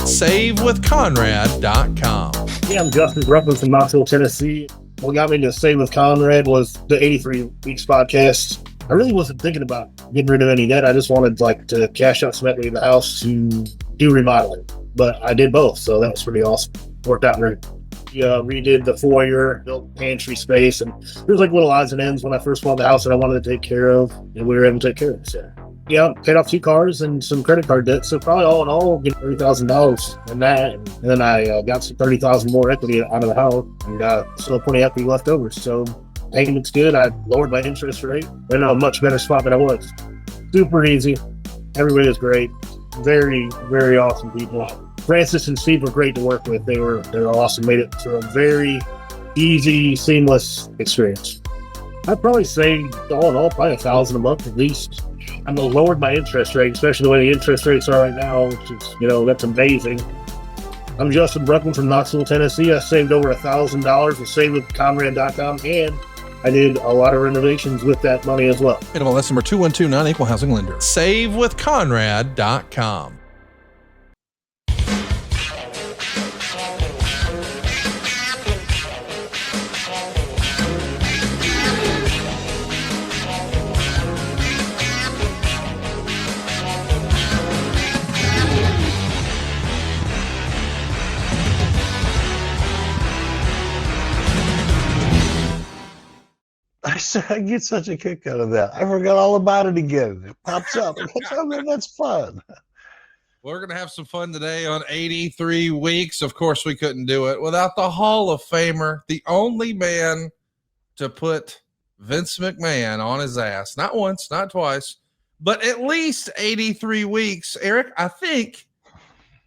SaveWithConrad.com. Yeah, I'm Justin Ruffin from Knoxville, Tennessee. What got me to Save with Conrad was the 83 Weeks podcast. I really wasn't thinking about getting rid of any debt. I just wanted to cash out some equity in the house to do remodeling. But I did both, so that was pretty awesome. Worked out great. We redid the foyer, built pantry space, and there's little odds and ends when I first bought the house that I wanted to take care of, and we were able to take care of it. So, yeah, paid off 2 cars and some credit card debt. So probably all in all, getting $30,000 in that. And then I got some $30,000 more equity out of the house, and still plenty of equity left over. So payment's good. I lowered my interest rate. I'm in a much better spot than I was. Super easy. Everybody was great. Very, very awesome people. Francis and Steve were great to work with. They were awesome. Made it for a very easy, seamless experience. I'd probably say all in all, probably $1,000 a month at least. I lowered my interest rate, especially the way the interest rates are right now, which is, that's amazing. I'm Justin Bruckman from Knoxville, Tennessee. I saved over $1,000 with SaveWithConrad.com, and I did a lot of renovations with that money as well. NMLS number 2129, Equal Housing Lender. SaveWithConrad.com. I get such a kick out of that. I forgot all about it again. It pops up. That's fun. We're going to have some fun today on 83 Weeks. Of course, we couldn't do it without the Hall of Famer, the only man to put Vince McMahon on his ass. Not once, not twice, but at least 83 weeks. Eric, I think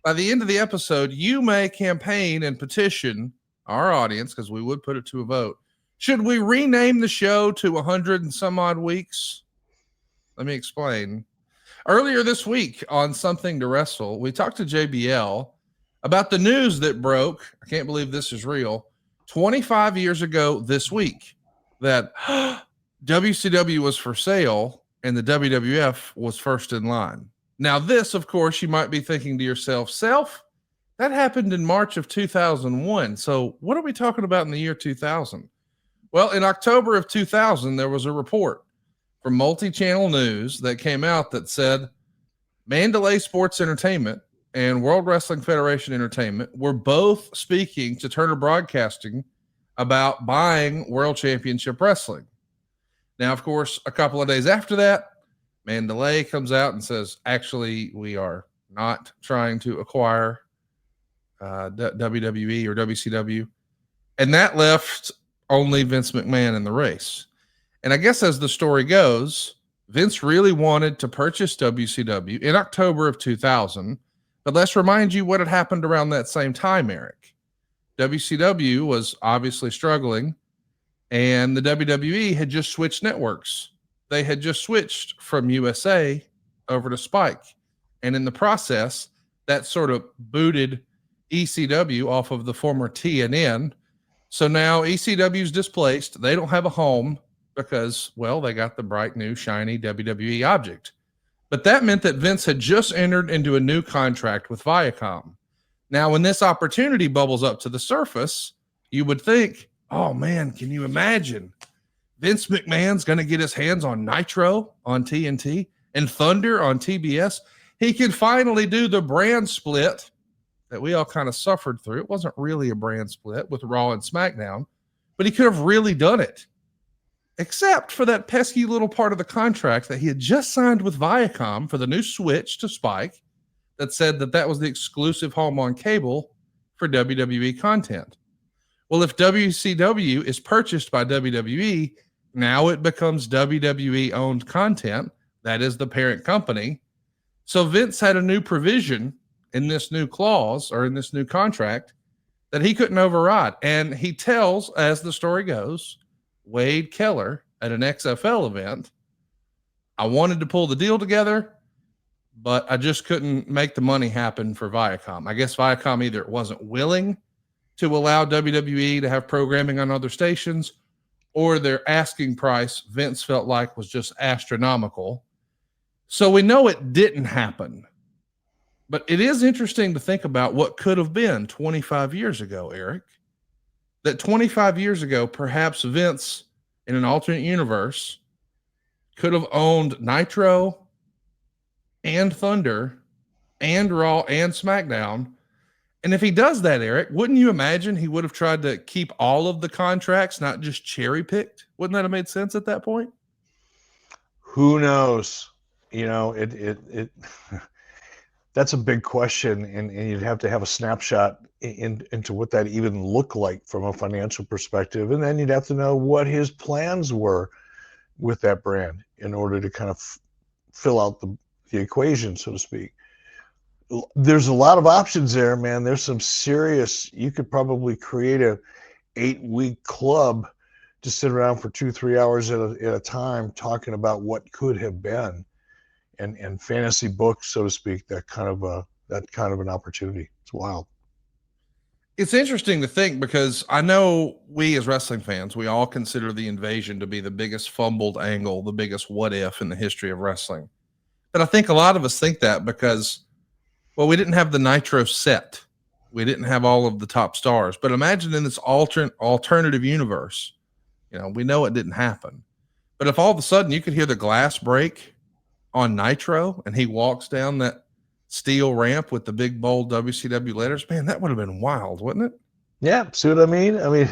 by the end of the episode, you may campaign and petition our audience, because we would put it to a vote. Should we rename the show to 100 and some odd weeks? Let me explain. Earlier this week on Something to Wrestle, we talked to JBL about the news that broke. I can't believe this is real. 25 years ago this week, that WCW was for sale and the WWF was first in line. Now this, of course, you might be thinking to yourself, that happened in March of 2001. So what are we talking about in the year 2000? Well, in October of 2000, there was a report from Multi-Channel News that came out that said Mandalay Sports Entertainment and World Wrestling Federation Entertainment were both speaking to Turner Broadcasting about buying World Championship Wrestling. Now, of course, a couple of days after that, Mandalay comes out and says, actually, we are not trying to acquire WWE or WCW. And that left only Vince McMahon in the race. And I guess as the story goes, Vince really wanted to purchase WCW in October of 2000. But let's remind you what had happened around that same time, Eric. WCW was obviously struggling, and the WWE had just switched networks. They had just switched from USA over to Spike. And in the process, that sort of booted ECW off of the former TNN. So now ECW's displaced. They don't have a home because, well, they got the bright new shiny WWE object. But that meant that Vince had just entered into a new contract with Viacom. Now, when this opportunity bubbles up to the surface, you would think, oh man, can you imagine? Vince McMahon's going to get his hands on Nitro on TNT and Thunder on TBS. He can finally do the brand split that we all kind of suffered through. It wasn't really a brand split with Raw and SmackDown, but he could have really done it, except for that pesky little part of the contract that he had just signed with Viacom for the new switch to Spike that said that was the exclusive home on cable for WWE content. Well, if WCW is purchased by WWE, now it becomes WWE-owned content. That is the parent company. So Vince had a new provision in this new clause or in this new contract that he couldn't override. And he tells, as the story goes, Wade Keller at an XFL event, I wanted to pull the deal together, but I just couldn't make the money happen for Viacom. I guess Viacom either wasn't willing to allow WWE to have programming on other stations, or their asking price Vince felt like was just astronomical. So we know it didn't happen. But it is interesting to think about what could have been 25 years ago, Eric. That 25 years ago, perhaps Vince, in an alternate universe, could have owned Nitro and Thunder and Raw and SmackDown. And if he does that, Eric, wouldn't you imagine he would have tried to keep all of the contracts, not just cherry picked? Wouldn't that have made sense at that point? Who knows? You know, it that's a big question, and you'd have to have a snapshot into what that even looked like from a financial perspective, and then you'd have to know what his plans were with that brand in order to kind of fill out the equation, so to speak. There's a lot of options there, man. There's some serious. You could probably create a 8-week club to sit around for 2-3 hours at a time talking about what could have been, and fantasy books, so to speak. That kind of an opportunity. It's wild. It's interesting to think, because I know we as wrestling fans, we all consider the Invasion to be the biggest fumbled angle, the biggest what if in the history of wrestling. But I think a lot of us think that because, well, we didn't have the Nitro set. We didn't have all of the top stars. But imagine in this alternative universe, you know, we know it didn't happen. But if all of a sudden you could hear the glass break on Nitro and he walks down that steel ramp with the big bold WCW letters, man, that would have been wild, wouldn't it? Yeah, see what I mean? I mean,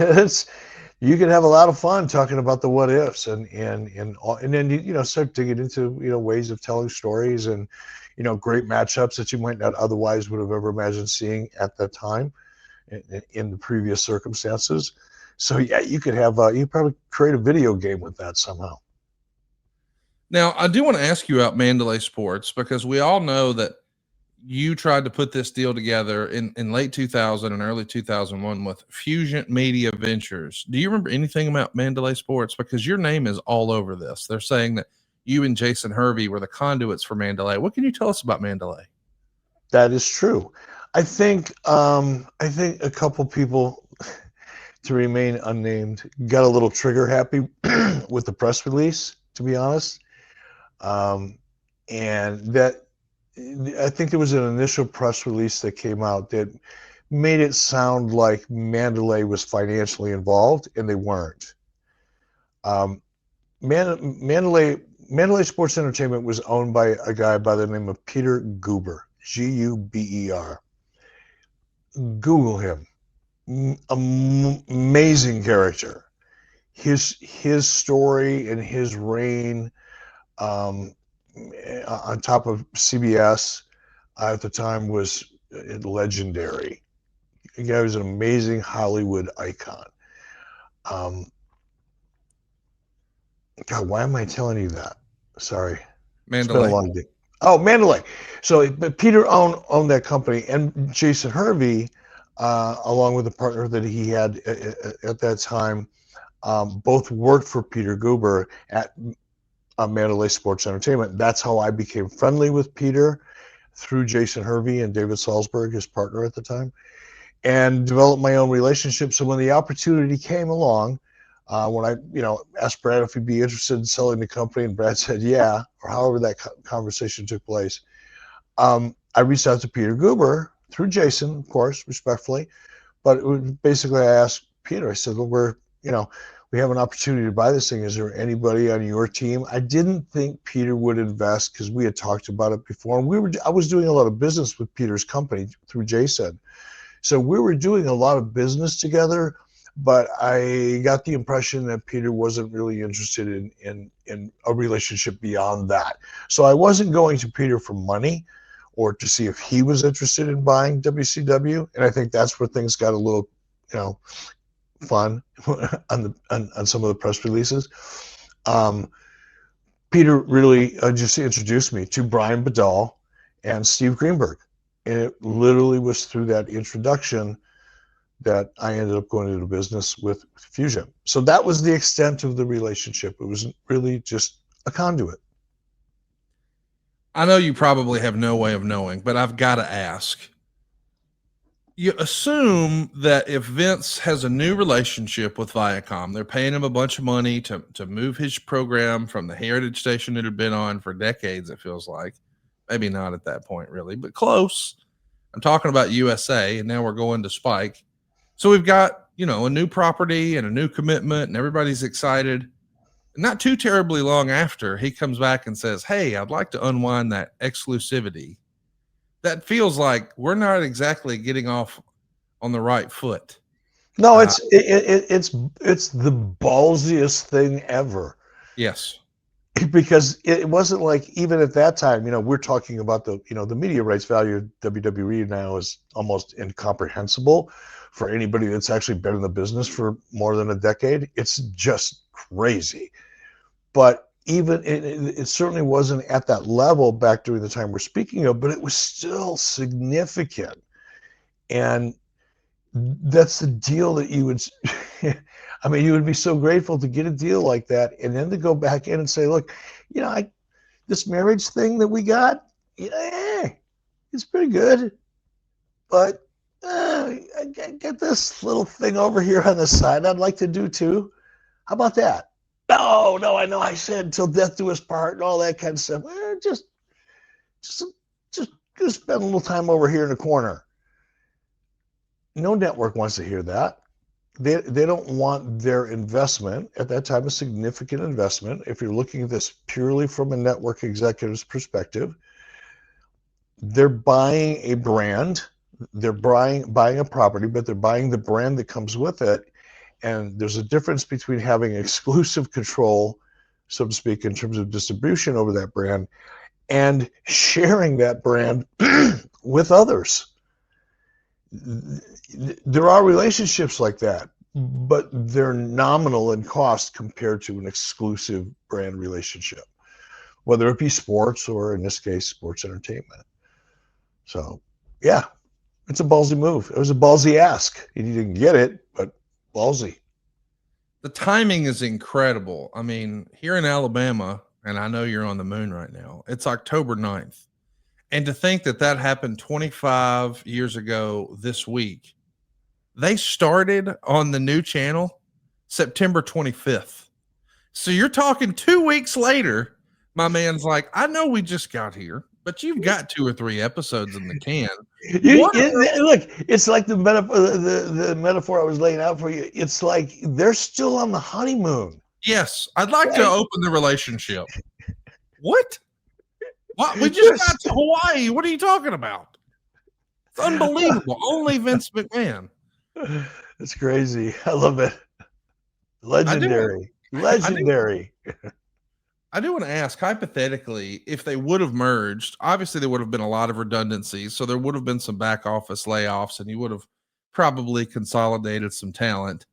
you can have a lot of fun talking about the what ifs, and then you start digging into ways of telling stories, and great matchups that you might not otherwise would have ever imagined seeing at that time in the previous circumstances. So yeah, you could have you probably create a video game with that somehow. Now, I do want to ask you about Mandalay Sports, because we all know that you tried to put this deal together in late 2000 and early 2001 with Fusion Media Ventures. Do you remember anything about Mandalay Sports? Because your name is all over this. They're saying that you and Jason Hervey were the conduits for Mandalay. What can you tell us about Mandalay? That is true. I think a couple people, to remain unnamed, got a little trigger happy with the press release, to be honest. And that, I think there was an initial press release that came out that made it sound like Mandalay was financially involved, and they weren't. Mandalay Sports Entertainment was owned by a guy by the name of Peter Guber, Guber. Google him. Amazing character. His story and his reign on top of CBS at the time was legendary. The guy was an amazing Hollywood icon. God, why am I telling you that? Sorry. Mandalay. Oh, Mandalay. So, but Peter owned that company, and Jason Hervey, along with a partner that he had at that time, both worked for Peter Guber at Mandalay Sports Entertainment. That's how I became friendly with Peter, through Jason Hervey and David Salzberg, his partner at the time, and developed my own relationship. So when the opportunity came along, when I asked Brad if he'd be interested in selling the company, and Brad said yeah, or however that conversation took place, I reached out to Peter Guber through Jason, of course, respectfully, but it was basically, I asked Peter, I said, well, we have an opportunity to buy this thing. Is there anybody on your team? I didn't think Peter would invest, because we had talked about it before. And I was doing a lot of business with Peter's company through Jason. So we were doing a lot of business together, but I got the impression that Peter wasn't really interested in a relationship beyond that. So I wasn't going to Peter for money or to see if he was interested in buying WCW. And I think that's where things got a little, fun on some of the press releases. Peter really just introduced me to Brian Badal and Steve Greenberg, and it literally was through that introduction that I ended up going into business with Fusion. So that was the extent of the relationship. It was really just a conduit. I know you probably have no way of knowing, but I've got to ask. You assume that if Vince has a new relationship with Viacom, they're paying him a bunch of money to move his program from the heritage station it had been on for decades, it feels like, Maybe not at that point, really, but close. I'm talking about USA, and now we're going to Spike. So we've got, a new property and a new commitment, and everybody's excited. Not too terribly long after, he comes back and says, hey, I'd like to unwind that exclusivity. That feels like we're not exactly getting off on the right foot. No, it's the ballsiest thing ever. Yes. Because it wasn't like, even at that time, we're talking about the media rights value of WWE now is almost incomprehensible for anybody that's actually been in the business for more than a decade. It's just crazy. But even it certainly wasn't at that level back during the time we're speaking of, but it was still significant. And that's the deal that you would, you would be so grateful to get a deal like that, and then to go back in and say, look, this marriage thing that we got, it's pretty good, but I got this little thing over here on the side I'd like to do too. How about that? No, I know I said till death do us part and all that kind of stuff. Just spend a little time over here in the corner. No network wants to hear that. They don't want their investment at that time, a significant investment. If you're looking at this purely from a network executive's perspective, they're buying a brand, they're buying a property, but they're buying the brand that comes with it. And there's a difference between having exclusive control, so to speak, in terms of distribution over that brand and sharing that brand with others. There are relationships like that, but they're nominal in cost compared to an exclusive brand relationship, whether it be sports or, in this case, sports entertainment. So, yeah, it's a ballsy move. It was a ballsy ask. He didn't get it, but ballsy. The timing is incredible. I mean, here in Alabama, and I know you're on the moon right now, it's October 9th. And to think that happened 25 years ago this week, they started on the new channel September 25th. So you're talking 2 weeks later, my man's like, I know we just got here, but you've got 2 or 3 episodes in the can. Look, it's like the metaphor I was laying out for you. It's like they're still on the honeymoon. Yes, I'd like to open the relationship. What? What? We just got to Hawaii. What are you talking about? It's unbelievable. Only Vince McMahon. It's crazy. I love it. Legendary. I do want to ask, hypothetically, if they would have merged, obviously there would have been a lot of redundancies. So there would have been some back office layoffs, and you would have probably consolidated some talent.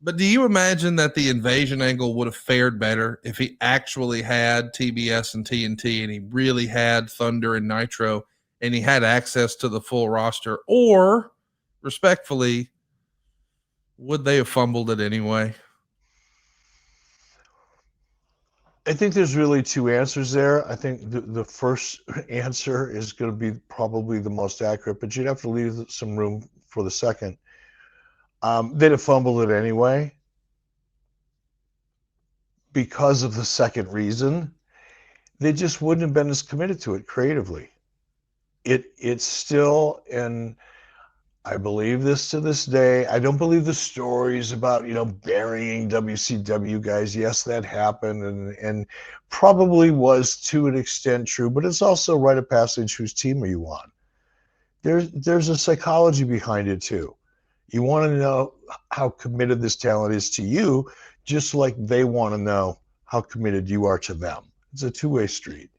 But do you imagine that the Invasion angle would have fared better if he actually had TBS and TNT, and he really had Thunder and Nitro, and he had access to the full roster? Or, respectfully, would they have fumbled it anyway? I think there's really 2 answers there. I think the first answer is going to be probably the most accurate, but you'd have to leave some room for the second. They'd have fumbled it anyway because of the second reason. They just wouldn't have been as committed to it creatively. It's still, and I believe this to this day, I don't believe the stories about, burying WCW guys. Yes, that happened and probably was to an extent true, but it's also rite of passage. Whose team are you on? There's a psychology behind it too. You want to know how committed this talent is to you, just like they want to know how committed you are to them. It's a 2-way street.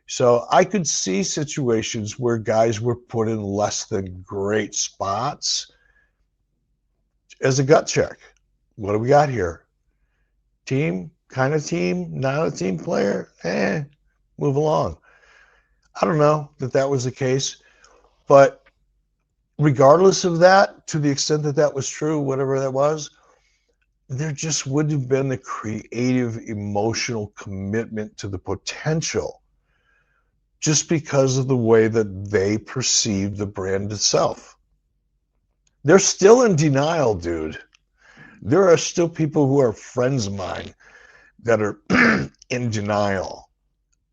So I could see situations where guys were put in less than great spots as a gut check. What do we got here? Team, kind of team, not a team player? Move along. I don't know that was the case, but regardless of that, to the extent that was true, whatever that was, there just wouldn't have been the creative, emotional commitment to the potential just because of the way that they perceive the brand itself. They're still in denial, dude. There are still people who are friends of mine that are in denial.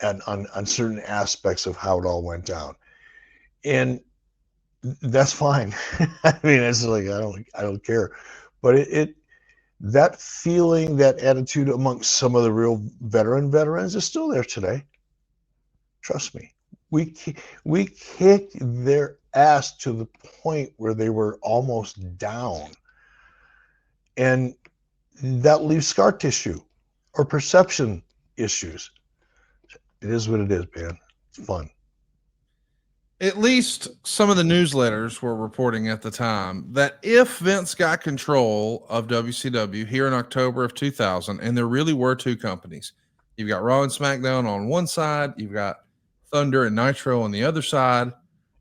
on certain aspects of how it all went down. And that's fine. I mean, it's like, I don't care. But that feeling, that attitude amongst some of the real veterans is still there today. Trust me. We kicked their ass to the point where they were almost down. And that leaves scar tissue or perception issues. It is what it is, man. It's fun. At least some of the newsletters were reporting at the time that if Vince got control of WCW here in October of 2000, and there really were two companies, you've got Raw and SmackDown on one side, you've got Thunder and Nitro on the other side,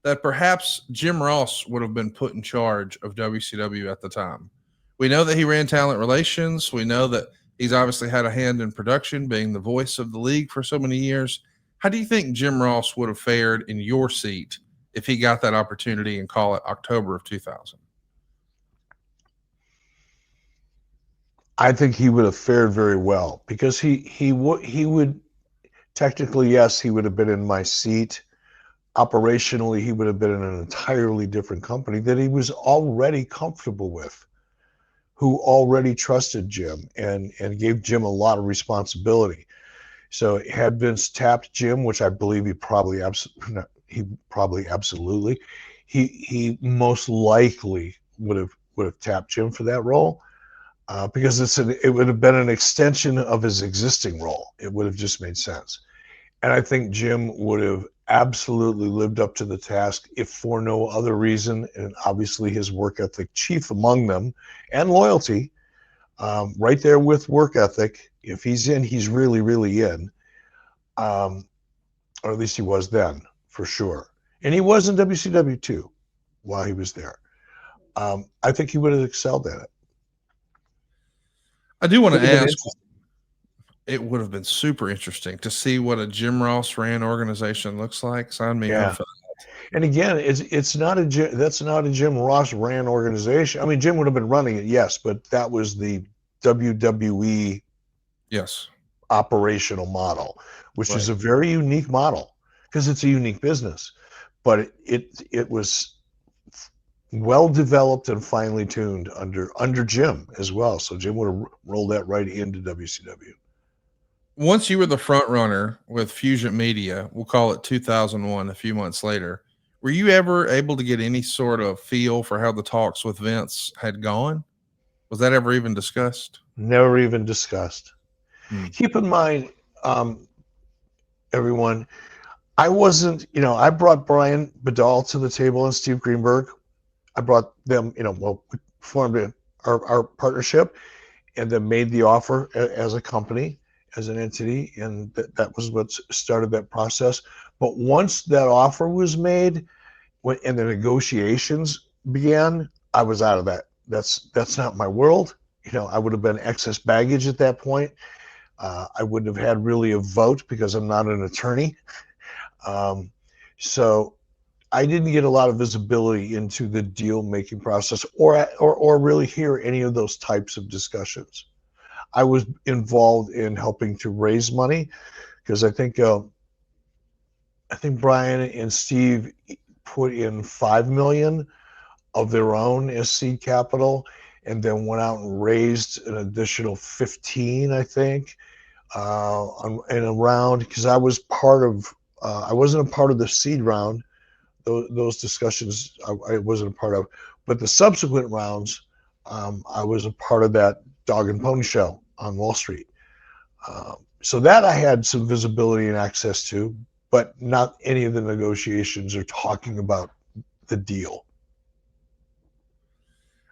that perhaps Jim Ross would have been put in charge of WCW at the time. We know that he ran talent relations. We know that he's obviously had a hand in production, being the voice of the league for so many years. How do you think Jim Ross would have fared in your seat if he got that opportunity and call it October of 2000? I think he would have fared very well, because he would technically, yes, he would have been in my seat. Operationally, he would have been in an entirely different company that he was already comfortable with, who already trusted Jim and gave Jim a lot of responsibility. So had Vince tapped Jim, which I believe he probably absolutely, he most likely would have tapped Jim for that role, because it would have been an extension of his existing role. It would have just made sense. And I think Jim would have absolutely lived up to the task, if for no other reason, and obviously his work ethic chief among them, and loyalty, right there with work ethic. If he's in, he's really, really in, or at least he was then, for sure. And he was in WCW too, while he was there. I think he would have excelled at it. I do want to ask, it would have been super interesting to see what a Jim Ross ran organization looks like. Sign me up for that. And again, that's not a Jim Ross ran organization. I mean, Jim would have been running it, yes, but that was the WWE operational model, which is a very unique model, because it's a unique business. But it was well developed and finely tuned under Jim as well. So Jim would have rolled that right into WCW. Once you were the front runner with Fusion Media, we'll call it 2001, a few months later, were you ever able to get any sort of feel for how the talks with Vince had gone? Was that ever even discussed? Never even discussed. Keep in mind, everyone, I wasn't, I brought Brian Badal to the table and Steve Greenberg. I brought them, we formed our partnership and then made the offer as a company, as an entity, and that was what started that process. But once that offer was made and the negotiations began, I was out of that. That's not my world. I would have been excess baggage at that point. I wouldn't have had really a vote because I'm not an attorney. So I didn't get a lot of visibility into the deal making process or really hear any of those types of discussions. I was involved in helping to raise money, because I think Brian and Steve put in $5 million of their own as seed capital, and then went out and raised an additional 15, I think, and around, because I was part of, I wasn't a part of the seed round. Those discussions I wasn't a part of, but the subsequent rounds, I was a part of that dog and pony show on Wall Street. So that I had some visibility and access to, but not any of the negotiations or talking about the deal.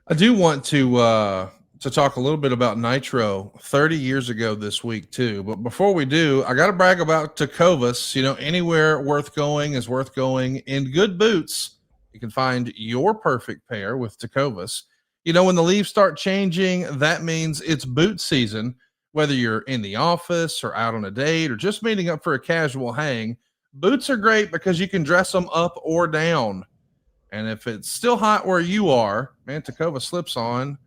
I do want to talk a little bit about Nitro 30 years ago this week too. But before we do, I got to brag about Tecovas. Anywhere worth going is worth going. In good boots, you can find your perfect pair with Tecovas. When the leaves start changing, that means it's boot season. Whether you're in the office or out on a date or just meeting up for a casual hang, boots are great because you can dress them up or down. And if it's still hot where you are, man, Tecovas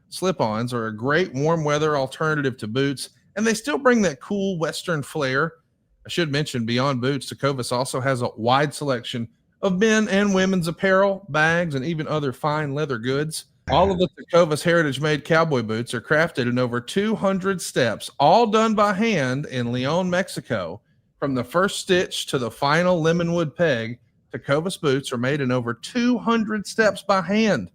slip-ons are a great warm weather alternative to boots, and they still bring that cool Western flair. I should mention, beyond boots, Tecovas also has a wide selection of men and women's apparel, bags, and even other fine leather goods. All of the Tecovas heritage-made cowboy boots are crafted in over 200 steps, all done by hand in Leon, Mexico. From the first stitch to the final lemonwood peg, Tecovas boots are made in over 200 steps by hand.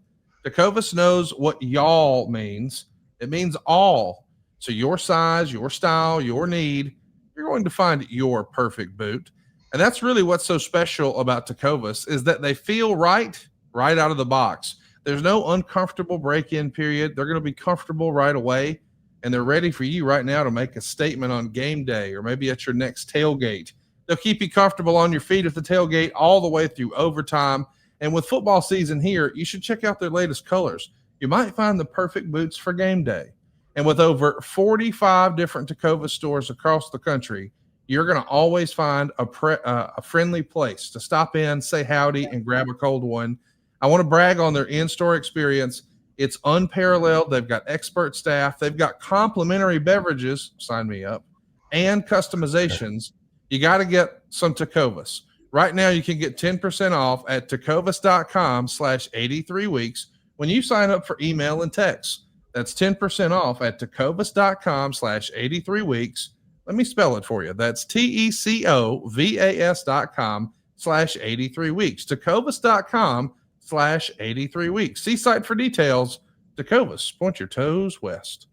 Tecovas knows what y'all means. It means all. So your size, your style, your need, you're going to find your perfect boot. And that's really what's so special about Tecovas, is that they feel right out of the box. There's no uncomfortable break-in period. They're going to be comfortable right away, and they're ready for you right now to make a statement on game day or maybe at your next tailgate. They'll keep you comfortable on your feet at the tailgate all the way through overtime. And with football season here, you should check out their latest colors. You might find the perfect boots for game day. And with over 45 different Tecovas stores across the country, you're going to always find a friendly place to stop in, say howdy, and grab a cold one. I want to brag on their in-store experience. It's unparalleled. They've got expert staff. They've got complimentary beverages, sign me up, and customizations. You got to get some Tecovas. Right now, you can get 10% off at tecovas.com/83weeks when you sign up for email and text. That's 10% off at tecovas.com/83weeks. Let me spell it for you. That's TECOVAS.com/83weeks. Tecovas.com/83weeks. See site for details. Tecovas, point your toes west.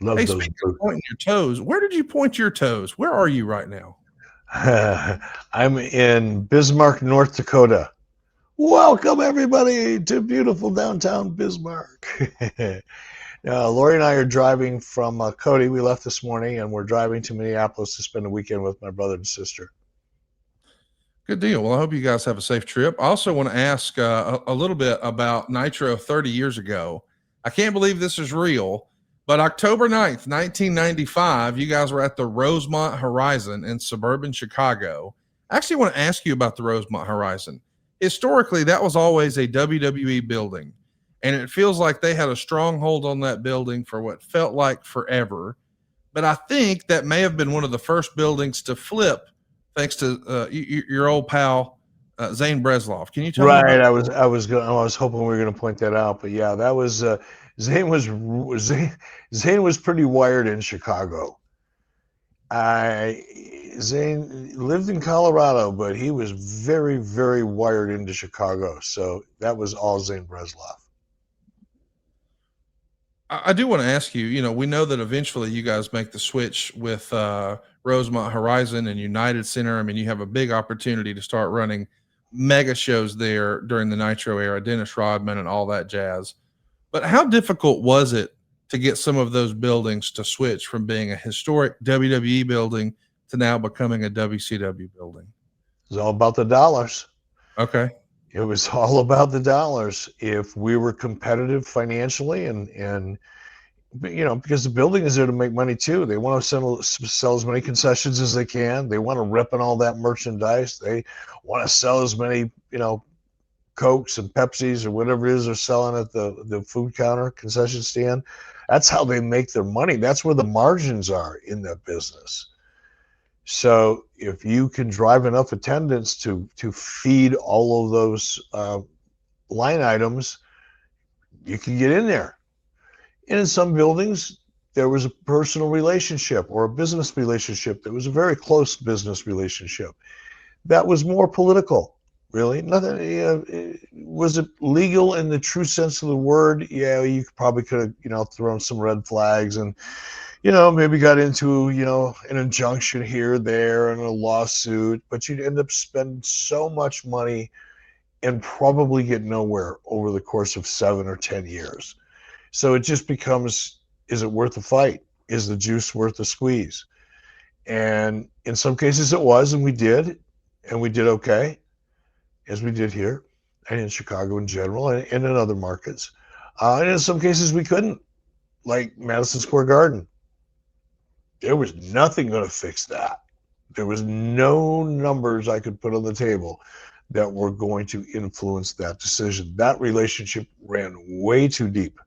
Love Hey, those speaking boots. of pointing your toes, where did you point your toes? Where are you right now? I'm in Bismarck, North Dakota. Welcome, everybody, to beautiful downtown Bismarck. Lori and I are driving from Cody. We left this morning, and we're driving to Minneapolis to spend a weekend with my brother and sister. Good deal. Well, I hope you guys have a safe trip. I also want to ask a little bit about Nitro 30 years ago. I can't believe this is real, but October 9th, 1995, you guys were at the Rosemont Horizon in suburban Chicago. I actually want to ask you about the Rosemont Horizon. Historically, that was always a WWE building, and it feels like they had a stronghold on that building for what felt like forever. But I think that may have been one of the first buildings to flip, thanks to your old pal Zane Breslov. Can you tell me? Right, I was hoping we were going to point that out, but yeah, that was Zane was pretty wired in Chicago. Zane lived in Colorado, but he was very, very wired into Chicago. So that was all Zane Breslov. I do want to ask you, we know that eventually you guys make the switch with Rosemont Horizon and United Center. I mean, you have a big opportunity to start running mega shows there during the Nitro era, Dennis Rodman and all that jazz. But how difficult was it to get some of those buildings to switch from being a historic WWE building to now becoming a WCW building? It was all about the dollars. Okay. It was all about the dollars. If we were competitive financially and because the building is there to make money too. They want to sell as many concessions as they can. They want to rip in all that merchandise. They want to sell as many, Cokes and Pepsis or whatever it is they're selling at the food counter concession stand. That's how they make their money. That's where the margins are in that business. So if you can drive enough attendance to feed all of those line items, you can get in there. And in some buildings, there was a personal relationship or a business relationship. There was a very close business relationship. That was more political, really. Nothing. Was it legal in the true sense of the word? Yeah, you probably could have, thrown some red flags and, maybe got into, an injunction here, there, and a lawsuit. But you'd end up spending so much money and probably get nowhere over the course of 7 or 10 years. So it just becomes, is it worth the fight? Is the juice worth the squeeze? And in some cases it was, and we did okay, as we did here and in Chicago in general and in other markets. And in some cases we couldn't, like Madison Square Garden. There was nothing going to fix that. There was no numbers I could put on the table that were going to influence that decision. That relationship ran way too deep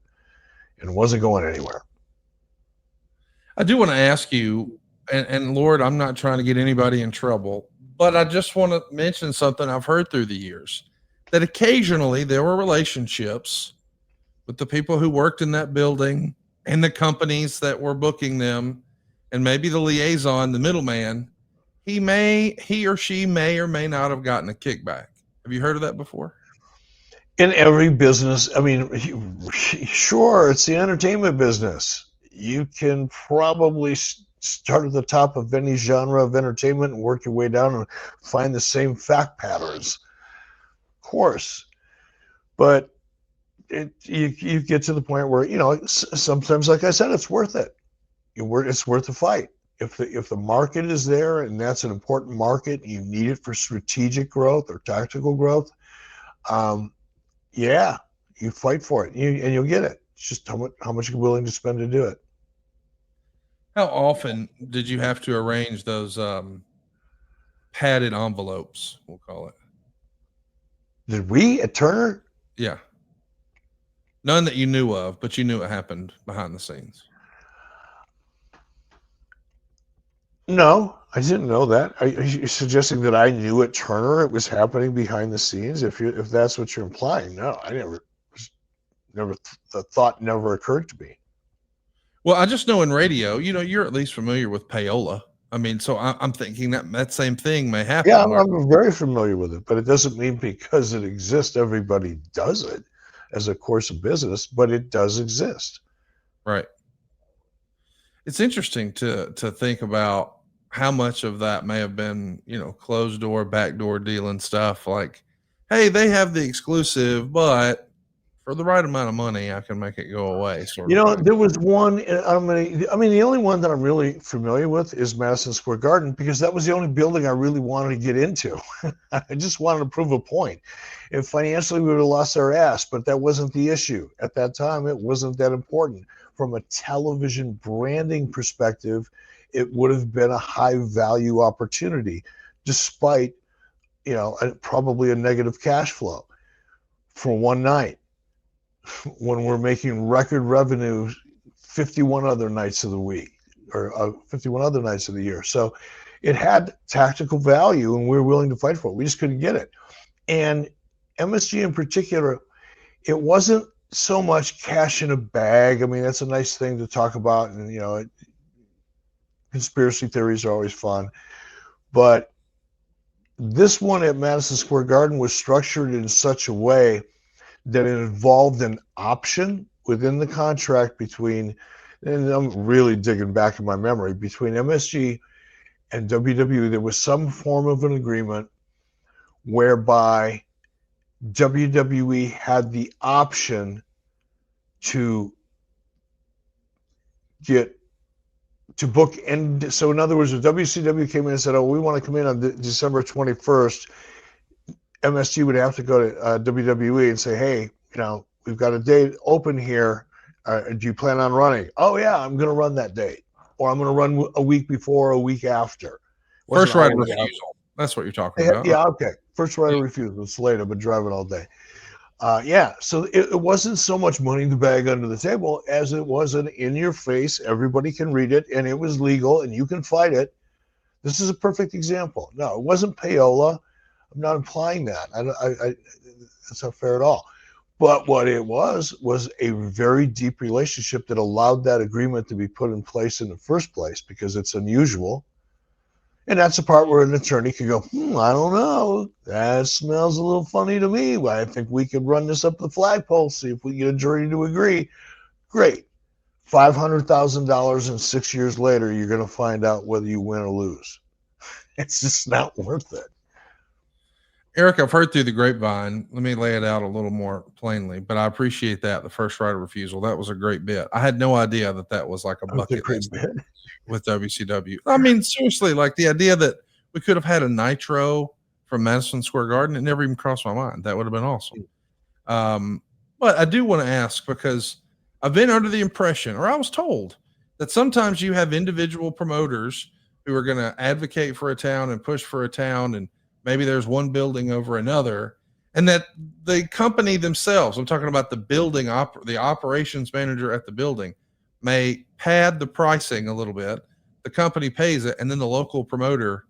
and wasn't going anywhere. I do want to ask you, and Lord, I'm not trying to get anybody in trouble, but I just want to mention something I've heard through the years, that occasionally there were relationships with the people who worked in that building and the companies that were booking them, and maybe the liaison, the middleman, he or she may or may not have gotten a kickback. Have you heard of that before? In every business, I mean, sure, it's the entertainment business. You can probably start at the top of any genre of entertainment and work your way down and find the same fact patterns. Of course. But you get to the point where, you know, sometimes, like I said, it's worth it. It's worth the fight. If the market is there and that's an important market, you need it for strategic growth or tactical growth, yeah, you fight for it, and you'll get it. It's just how much you're willing to spend to do it. How often did you have to arrange those padded envelopes, we'll call it? Did we at Turner? Yeah. None that you knew of, but you knew it happened behind the scenes. No, I didn't know that. Are you suggesting that I knew at Turner it was happening behind the scenes? If that's what you're implying, no, I the thought never occurred to me. Well, I just know in radio, you know, you're at least familiar with payola. I mean, so I'm thinking that same thing may happen. Yeah, I'm very familiar with it, but it doesn't mean because it exists, everybody does it as a course of business, but it does exist. Right. It's interesting to think about how much of that may have been, you know, closed door, backdoor dealing stuff. Like, hey, they have the exclusive, but for the right amount of money, I can make it go away. You know, there was one. I mean, the only one that I'm really familiar with is Madison Square Garden, because that was the only building I really wanted to get into. I just wanted to prove a point. And financially, we would have lost our ass, but that wasn't the issue at that time. It wasn't that important. From a television branding perspective, it would have been a high value opportunity, despite, you know, probably a negative cash flow for one night, when we're making record revenue 51 other nights of the week, or 51 other nights of the year. So it had tactical value, and we were willing to fight for it. We just couldn't get it. And MSG in particular, it wasn't so much cash in a bag. I mean, that's a nice thing to talk about, and, you know, conspiracy theories are always fun. But this one at Madison Square Garden was structured in such a way that it involved an option within the contract between, and I'm really digging back in my memory, between MSG and WWE. There was some form of an agreement whereby WWE had the option to book. And so in other words, if WCW came in and said, oh, we want to come in on December 21st, MSG would have to go to WWE and say, hey, you know, we've got a date open here. Do you plan on running? Oh, yeah, I'm going to run that date. Or I'm going to run a week before, a week after. First right of refusal. That's what you're talking about. Yeah, okay. First right of refusal. It's late. I've been driving all day. Yeah, so it wasn't so much money in the bag under the table as it was an in-your-face, everybody can read it, and it was legal, and you can fight it. This is a perfect example. No, it wasn't payola. I'm not implying that. That's not fair at all. But what it was a very deep relationship that allowed that agreement to be put in place in the first place, because it's unusual. And that's the part where an attorney could go, I don't know. That smells a little funny to me. Well, I think we could run this up the flagpole, see if we get a jury to agree. Great. $500,000, and 6 years later, you're going to find out whether you win or lose. It's just not worth it. Eric, I've heard through the grapevine. Let me lay it out a little more plainly, but I appreciate that. The first right of refusal. That was a great bit. I had no idea that was like a bucket list with WCW. I mean, seriously, like the idea that we could have had a Nitro from Madison Square Garden, it never even crossed my mind. That would have been awesome. But I do want to ask, because I've been under the impression, or I was told, that sometimes you have individual promoters who are going to advocate for a town and push for a town, and maybe there's one building over another, and that the company themselves, I'm talking about the building, the operations manager at the building, may pad the pricing a little bit the company pays it, and then the local promoter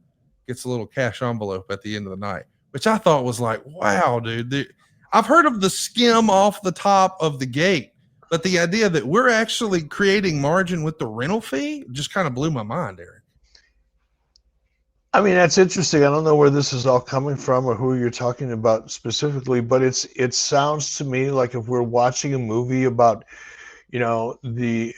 gets a little cash envelope at the end of the night, which I thought was like, wow, dude. I've heard of the skim off the top of the gate, but the idea that we're actually creating margin with the rental fee just kind of blew my mind, Eric. I mean, that's interesting. I don't know where this is all coming from or who you're talking about specifically, but it sounds to me like if we're watching a movie about, the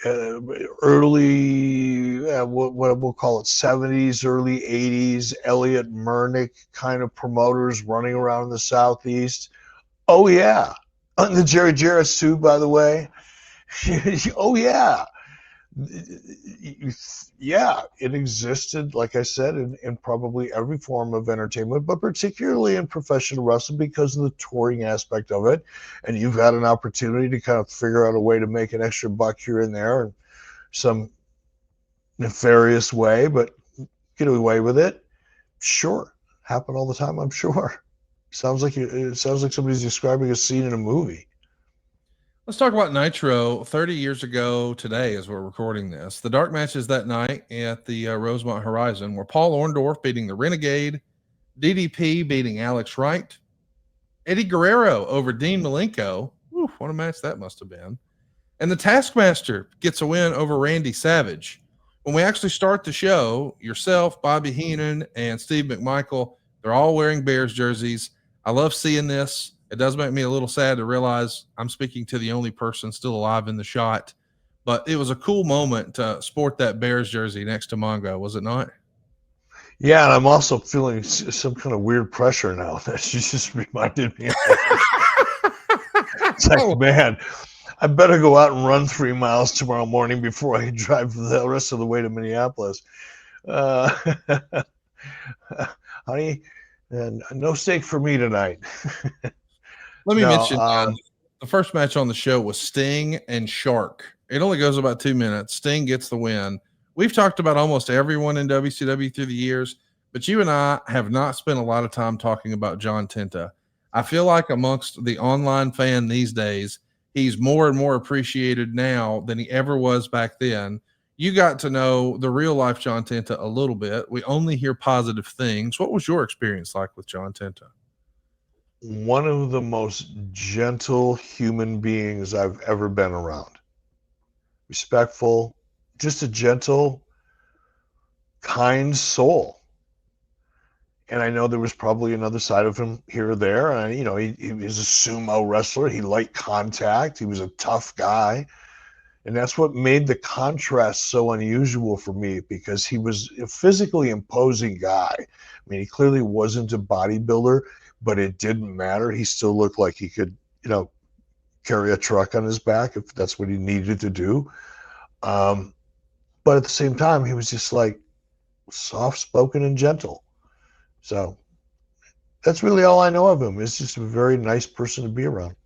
early, what we'll call it, 70s, early 80s, Elliot Murnick kind of promoters running around the Southeast. Oh, yeah. The Jerry Jarrett's too, by the way. Oh, yeah. Yeah, it existed, like I said, in probably every form of entertainment, but particularly in professional wrestling because of the touring aspect of it. And you've had an opportunity to kind of figure out a way to make an extra buck here and there in some nefarious way, but get away with it. Sure. Happen all the time, I'm sure. It sounds like somebody's describing a scene in a movie. Let's talk about Nitro. 30 years ago today, as we're recording this, the dark matches that night at the Rosemont Horizon were Paul Orndorff beating the Renegade, DDP beating Alex Wright, Eddie Guerrero over Dean Malenko. Whew, what a match that must have been. And the Taskmaster gets a win over Randy Savage. When we actually start the show, yourself, Bobby Heenan, and Steve McMichael, they're all wearing Bears jerseys. I love seeing this. It does make me a little sad to realize I'm speaking to the only person still alive in the shot, but it was a cool moment to sport that Bears jersey next to Mongo, was it not? Yeah, and I'm also feeling some kind of weird pressure now that she just reminded me of. It's like, man, I better go out and run 3 miles tomorrow morning before I drive the rest of the way to Minneapolis. Honey, and no steak for me tonight. Let me mention the first match on the show was Sting and Shark. It only goes about 2 minutes. Sting gets the win. We've talked about almost everyone in WCW through the years, but you and I have not spent a lot of time talking about John Tenta. I feel like amongst the online fan these days, he's more and more appreciated now than he ever was back then. You got to know the real life John Tenta a little bit. We only hear positive things. What was your experience like with John Tenta? One of the most gentle human beings I've ever been around. Respectful, just a gentle, kind soul. And I know there was probably another side of him here or there. And, he was a sumo wrestler. He liked contact. He was a tough guy. And that's what made the contrast so unusual for me, because he was a physically imposing guy. I mean, he clearly wasn't a bodybuilder, but it didn't matter. He still looked like he could, carry a truck on his back if that's what he needed to do. But at the same time, he was just like soft-spoken and gentle. So that's really all I know of him. He's just a very nice person to be around.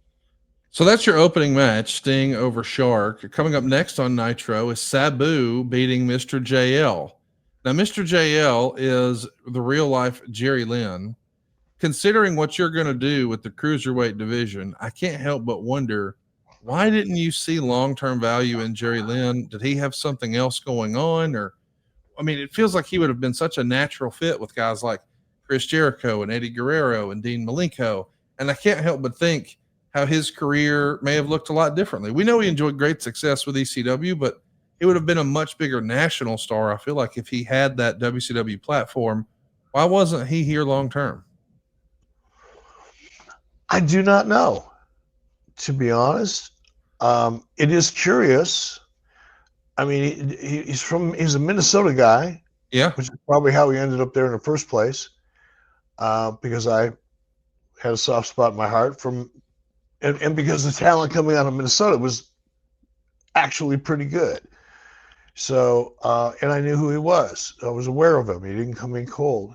So that's your opening match, Sting over Shark. Coming up next on Nitro is Sabu beating Mr. JL. Now, Mr. JL is the real-life Jerry Lynn. Considering what you're going to do with the cruiserweight division, I can't help but wonder, why didn't you see long-term value in Jerry Lynn? Did he have something else going on? Or, I mean, it feels like he would have been such a natural fit with guys like Chris Jericho and Eddie Guerrero and Dean Malenko. And I can't help but think how his career may have looked a lot differently. We know he enjoyed great success with ECW, but he would have been a much bigger national star. I feel like if he had that WCW platform, why wasn't he here long-term? I do not know, to be honest. It is curious. I mean, he's a Minnesota guy. Yeah. Which is probably how he ended up there in the first place. Because I had a soft spot in my heart and because the talent coming out of Minnesota was actually pretty good. So, and I knew who he was. I was aware of him. He didn't come in cold.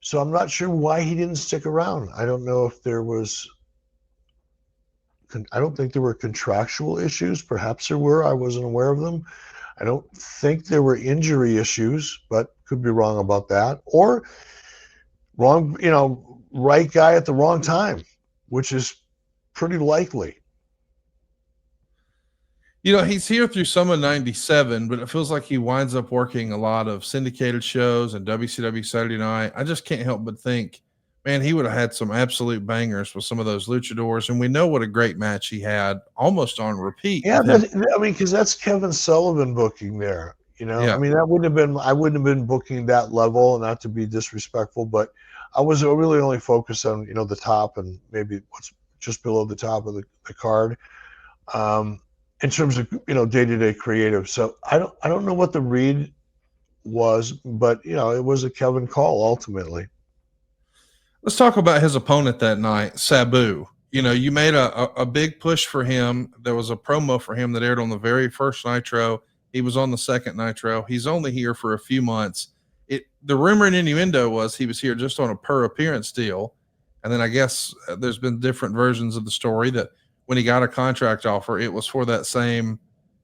So I'm not sure why he didn't stick around. I don't know if I don't think there were contractual issues. Perhaps there were. I wasn't aware of them. I don't think there were injury issues, but could be wrong about that. Or wrong, right guy at the wrong time, which is pretty likely. He's here through some of 97, but it feels like he winds up working a lot of syndicated shows and WCW Saturday Night. I just can't help but think, man, he would have had some absolute bangers with some of those luchadors. And we know what a great match he had almost on repeat. Yeah, because that's Kevin Sullivan booking there. Yeah. I mean, I wouldn't have been booking that level, not to be disrespectful, but I was really only focused on, the top and maybe what's just below the top of the card. In terms of, day-to-day creative. So I don't know what the read was, but it was a Kevin call ultimately. Let's talk about his opponent that night, Sabu. You made a big push for him. There was a promo for him that aired on the very first Nitro. He was on the second Nitro. He's only here for a few months. The rumor and innuendo was he was here just on a per appearance deal. And then I guess there's been different versions of the story that when he got a contract offer, it was for that same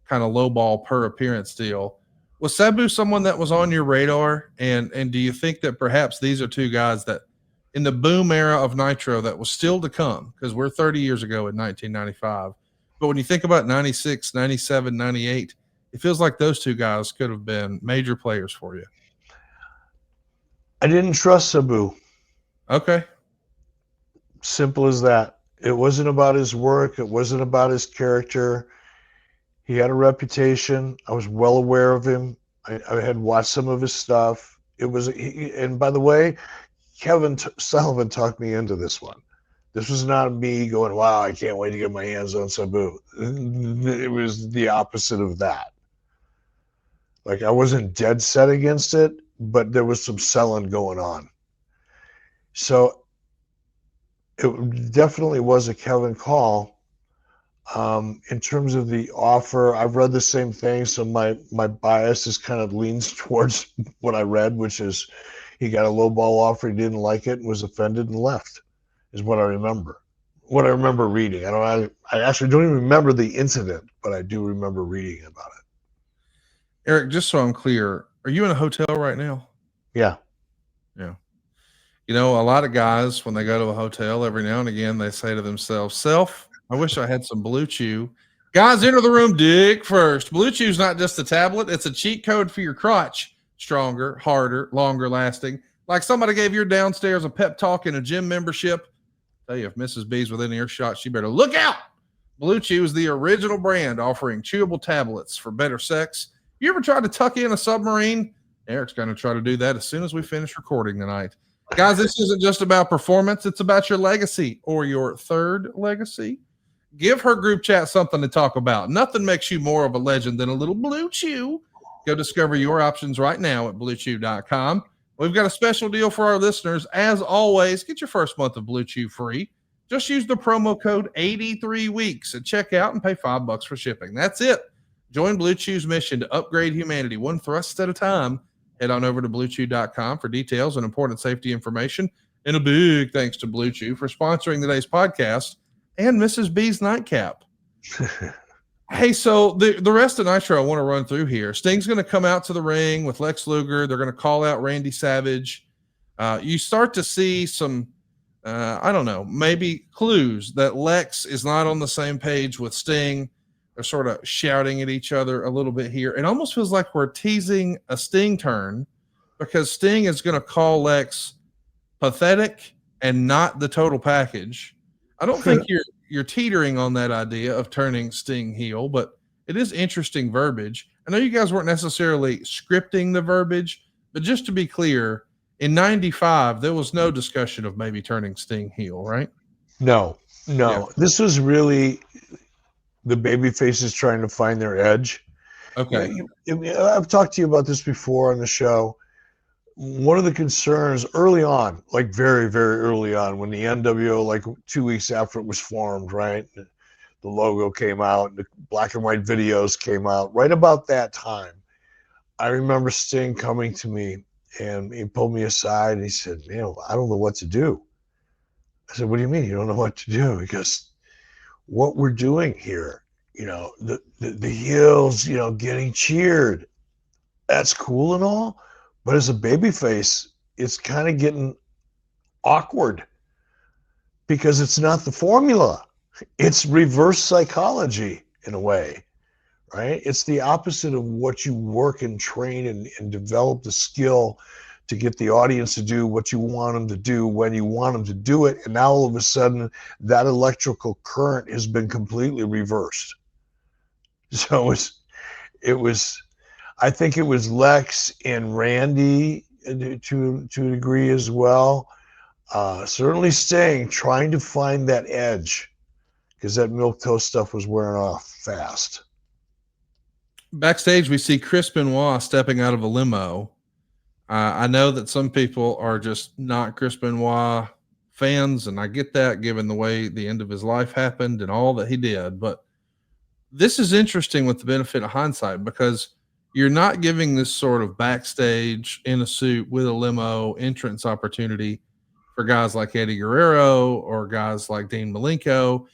kind of lowball per appearance deal. Was Sabu someone that was on your radar? And do you think that perhaps these are two guys that in the boom era of Nitro that was still to come, because we're 30 years ago in 1995. But when you think about 96, 97, 98, it feels like those two guys could have been major players for you. I didn't trust Sabu. Okay. Simple as that. It wasn't about his work. It wasn't about his character. He had a reputation. I was well aware of him. I had watched some of his stuff. And by the way, Kevin Sullivan talked me into this one. This was not me going, wow, I can't wait to get my hands on Sabu. It was the opposite of that. Like, I wasn't dead set against it, but there was some selling going on. So it definitely was a Kevin call. In terms of the offer, I've read the same thing, so my bias is kind of leans towards what I read, which is he got a low ball offer, he didn't like it, and was offended and left, is what I remember. What I remember reading. I actually don't even remember the incident, but I do remember reading about it. Eric, just so I'm clear, are you in a hotel right now? Yeah. Yeah. A lot of guys, when they go to a hotel, every now and again, they say to themselves, self, I wish I had some Blue Chew. Guys, enter the room dick first. Blue Chew's not just a tablet. It's a cheat code for your crotch. Stronger, harder, longer lasting. Like somebody gave your downstairs a pep talk in a gym membership. Tell you, if Mrs. B's within earshot, she better look out. Blue Chew is the original brand offering chewable tablets for better sex. You ever tried to tuck in a submarine? Eric's going to try to do that as soon as we finish recording tonight. Guys, this isn't just about performance. It's about your legacy or your third legacy. Give her group chat something to talk about. Nothing makes you more of a legend than a little Blue Chew. Go discover your options right now at BlueChew.com. We've got a special deal for our listeners. As always, get your first month of Blue Chew free. Just use the promo code 83weeks at checkout and pay $5 for shipping. That's it. Join Blue Chew's mission to upgrade humanity one thrust at a time. Head on over to BlueChew.com for details and important safety information. And a big thanks to Blue Chew for sponsoring today's podcast and Mrs. B's nightcap. Hey, so the rest of Nitro I want to run through here. Sting's going to come out to the ring with Lex Luger. They're going to call out Randy Savage. You start to see some, I don't know, maybe clues that Lex is not on the same page with Sting. They're sort of shouting at each other a little bit here. It almost feels like we're teasing a Sting turn because Sting is going to call Lex pathetic and not the total package. I don't think you're teetering on that idea of turning Sting heel, but it is interesting verbiage. I know you guys weren't necessarily scripting the verbiage, but just to be clear, in 95, there was no discussion of maybe turning Sting heel, right? No. Yeah. This was really the baby faces trying to find their edge. Okay. I've talked to you about this before on the show. One of the concerns early on, like very, very early on, when the NWO, like 2 weeks after it was formed, right? The logo came out, the black and white videos came out. Right about that time, I remember Sting coming to me and he pulled me aside and he said, I don't know what to do. I said, what do you mean you don't know what to do? He goes, what we're doing here, the heels, getting cheered. That's cool and all. But as a babyface, it's kind of getting awkward because it's not the formula. It's reverse psychology in a way, right? It's the opposite of what you work and train and develop the skill to get the audience to do what you want them to do when you want them to do it. And now all of a sudden that electrical current has been completely reversed. So I think it was Lex and Randy to a degree as well. Certainly trying to find that edge, because that milquetoast stuff was wearing off fast. Backstage, we see Chris Benoit stepping out of a limo. I know that some people are just not Chris Benoit fans, and I get that given the way the end of his life happened and all that he did. But this is interesting with the benefit of hindsight, because you're not giving this sort of backstage in a suit with a limo entrance opportunity for guys like Eddie Guerrero or guys like Dean Malenko.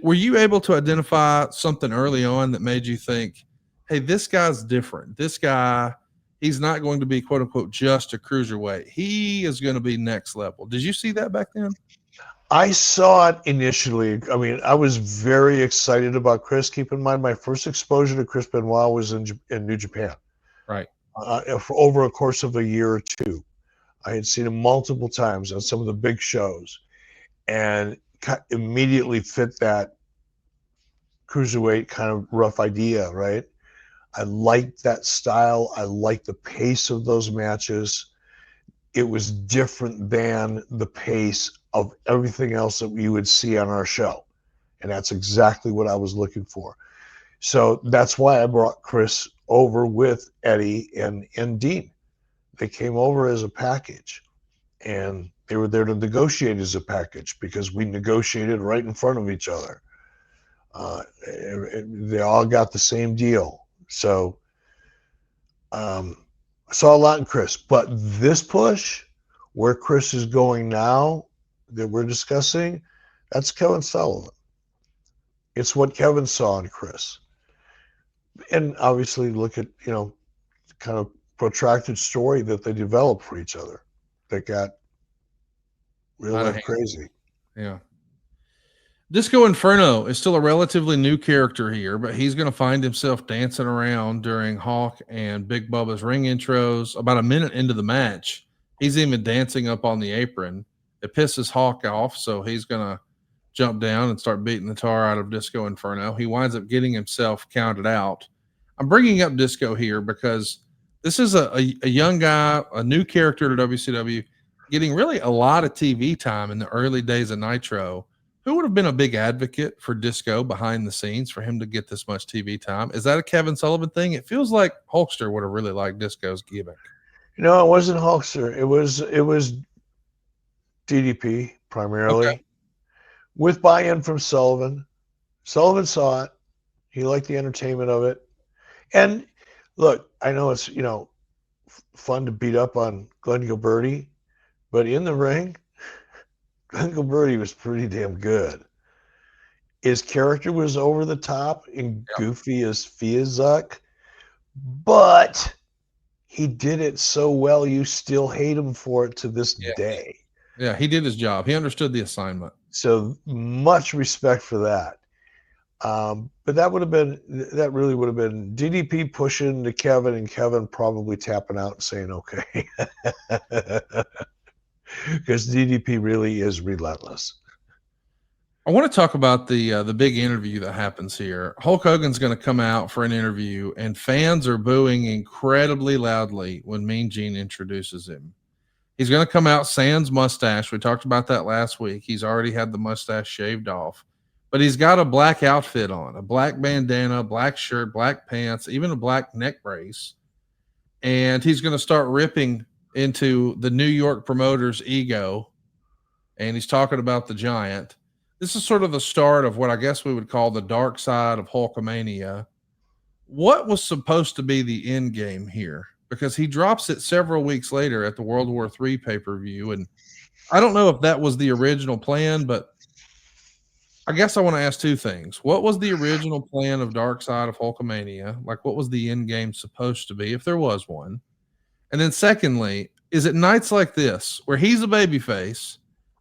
Were you able to identify something early on that made you think, hey, this guy's different? This guy, he's not going to be, quote unquote, just a cruiserweight. He is going to be next level. Did you see that back then? I saw it initially. I mean, I was very excited about Chris. Keep in mind, my first exposure to Chris Benoit was in New Japan. Right. For over a course of a year or two. I had seen him multiple times on some of the big shows and immediately fit that cruiserweight kind of rough idea, right? I liked that style. I liked the pace of those matches. It was different than the pace of everything else that we would see on our show. And that's exactly what I was looking for. So that's why I brought Chris over with Eddie and Dean. They came over as a package, and they were there to negotiate as a package because we negotiated right in front of each other. They all got the same deal. So I saw a lot in Chris, but this push where Chris is going now that we're discussing, that's Kevin Sullivan. It's what Kevin saw in Chris. And obviously look at, kind of protracted story that they developed for each other that got real life crazy. Yeah. Disco Inferno is still a relatively new character here, but he's going to find himself dancing around during Hawk and Big Bubba's ring intros. About a minute into the match, he's even dancing up on the apron. It pisses Hawk off, so he's going to jump down and start beating the tar out of Disco Inferno. He winds up getting himself counted out. I'm bringing up Disco here because this is a young guy, a new character to WCW, getting really a lot of TV time in the early days of Nitro. Who would have been a big advocate for Disco behind the scenes for him to get this much TV time? Is that a Kevin Sullivan thing? It feels like Hulkster would have really liked Disco's gimmick. No, it wasn't Hulkster. It was DDP primarily, with buy-in from Sullivan. Sullivan saw it. He liked the entertainment of it. And look, I know it's, fun to beat up on Glenn Gilberti, but in the ring, Glenn Gilberti was pretty damn good. His character was over the top and goofy as Fiazuk, but he did it so well you still hate him for it to this day. Yeah, he did his job. He understood the assignment. So much respect for that. But that really would have been DDP pushing to Kevin and Kevin probably tapping out and saying, okay. Because DDP really is relentless. I want to talk about the big interview that happens here. Hulk Hogan's going to come out for an interview, and fans are booing incredibly loudly when Mean Gene introduces him. He's going to come out sans mustache. We talked about that last week. He's already had the mustache shaved off. But he's got a black outfit on, a black bandana, black shirt, black pants, even a black neck brace. And he's going to start ripping into the New York promoter's ego. And he's talking about the Giant. This is sort of the start of what I guess we would call the dark side of Hulkamania. What was supposed to be the end game here? Because he drops it several weeks later at the World War III pay-per-view. And I don't know if that was the original plan, but I guess I want to ask two things. What was the original plan of Dark Side of Hulkamania? Like, what was the end game supposed to be, if there was one? And then secondly, is it nights like this where he's a babyface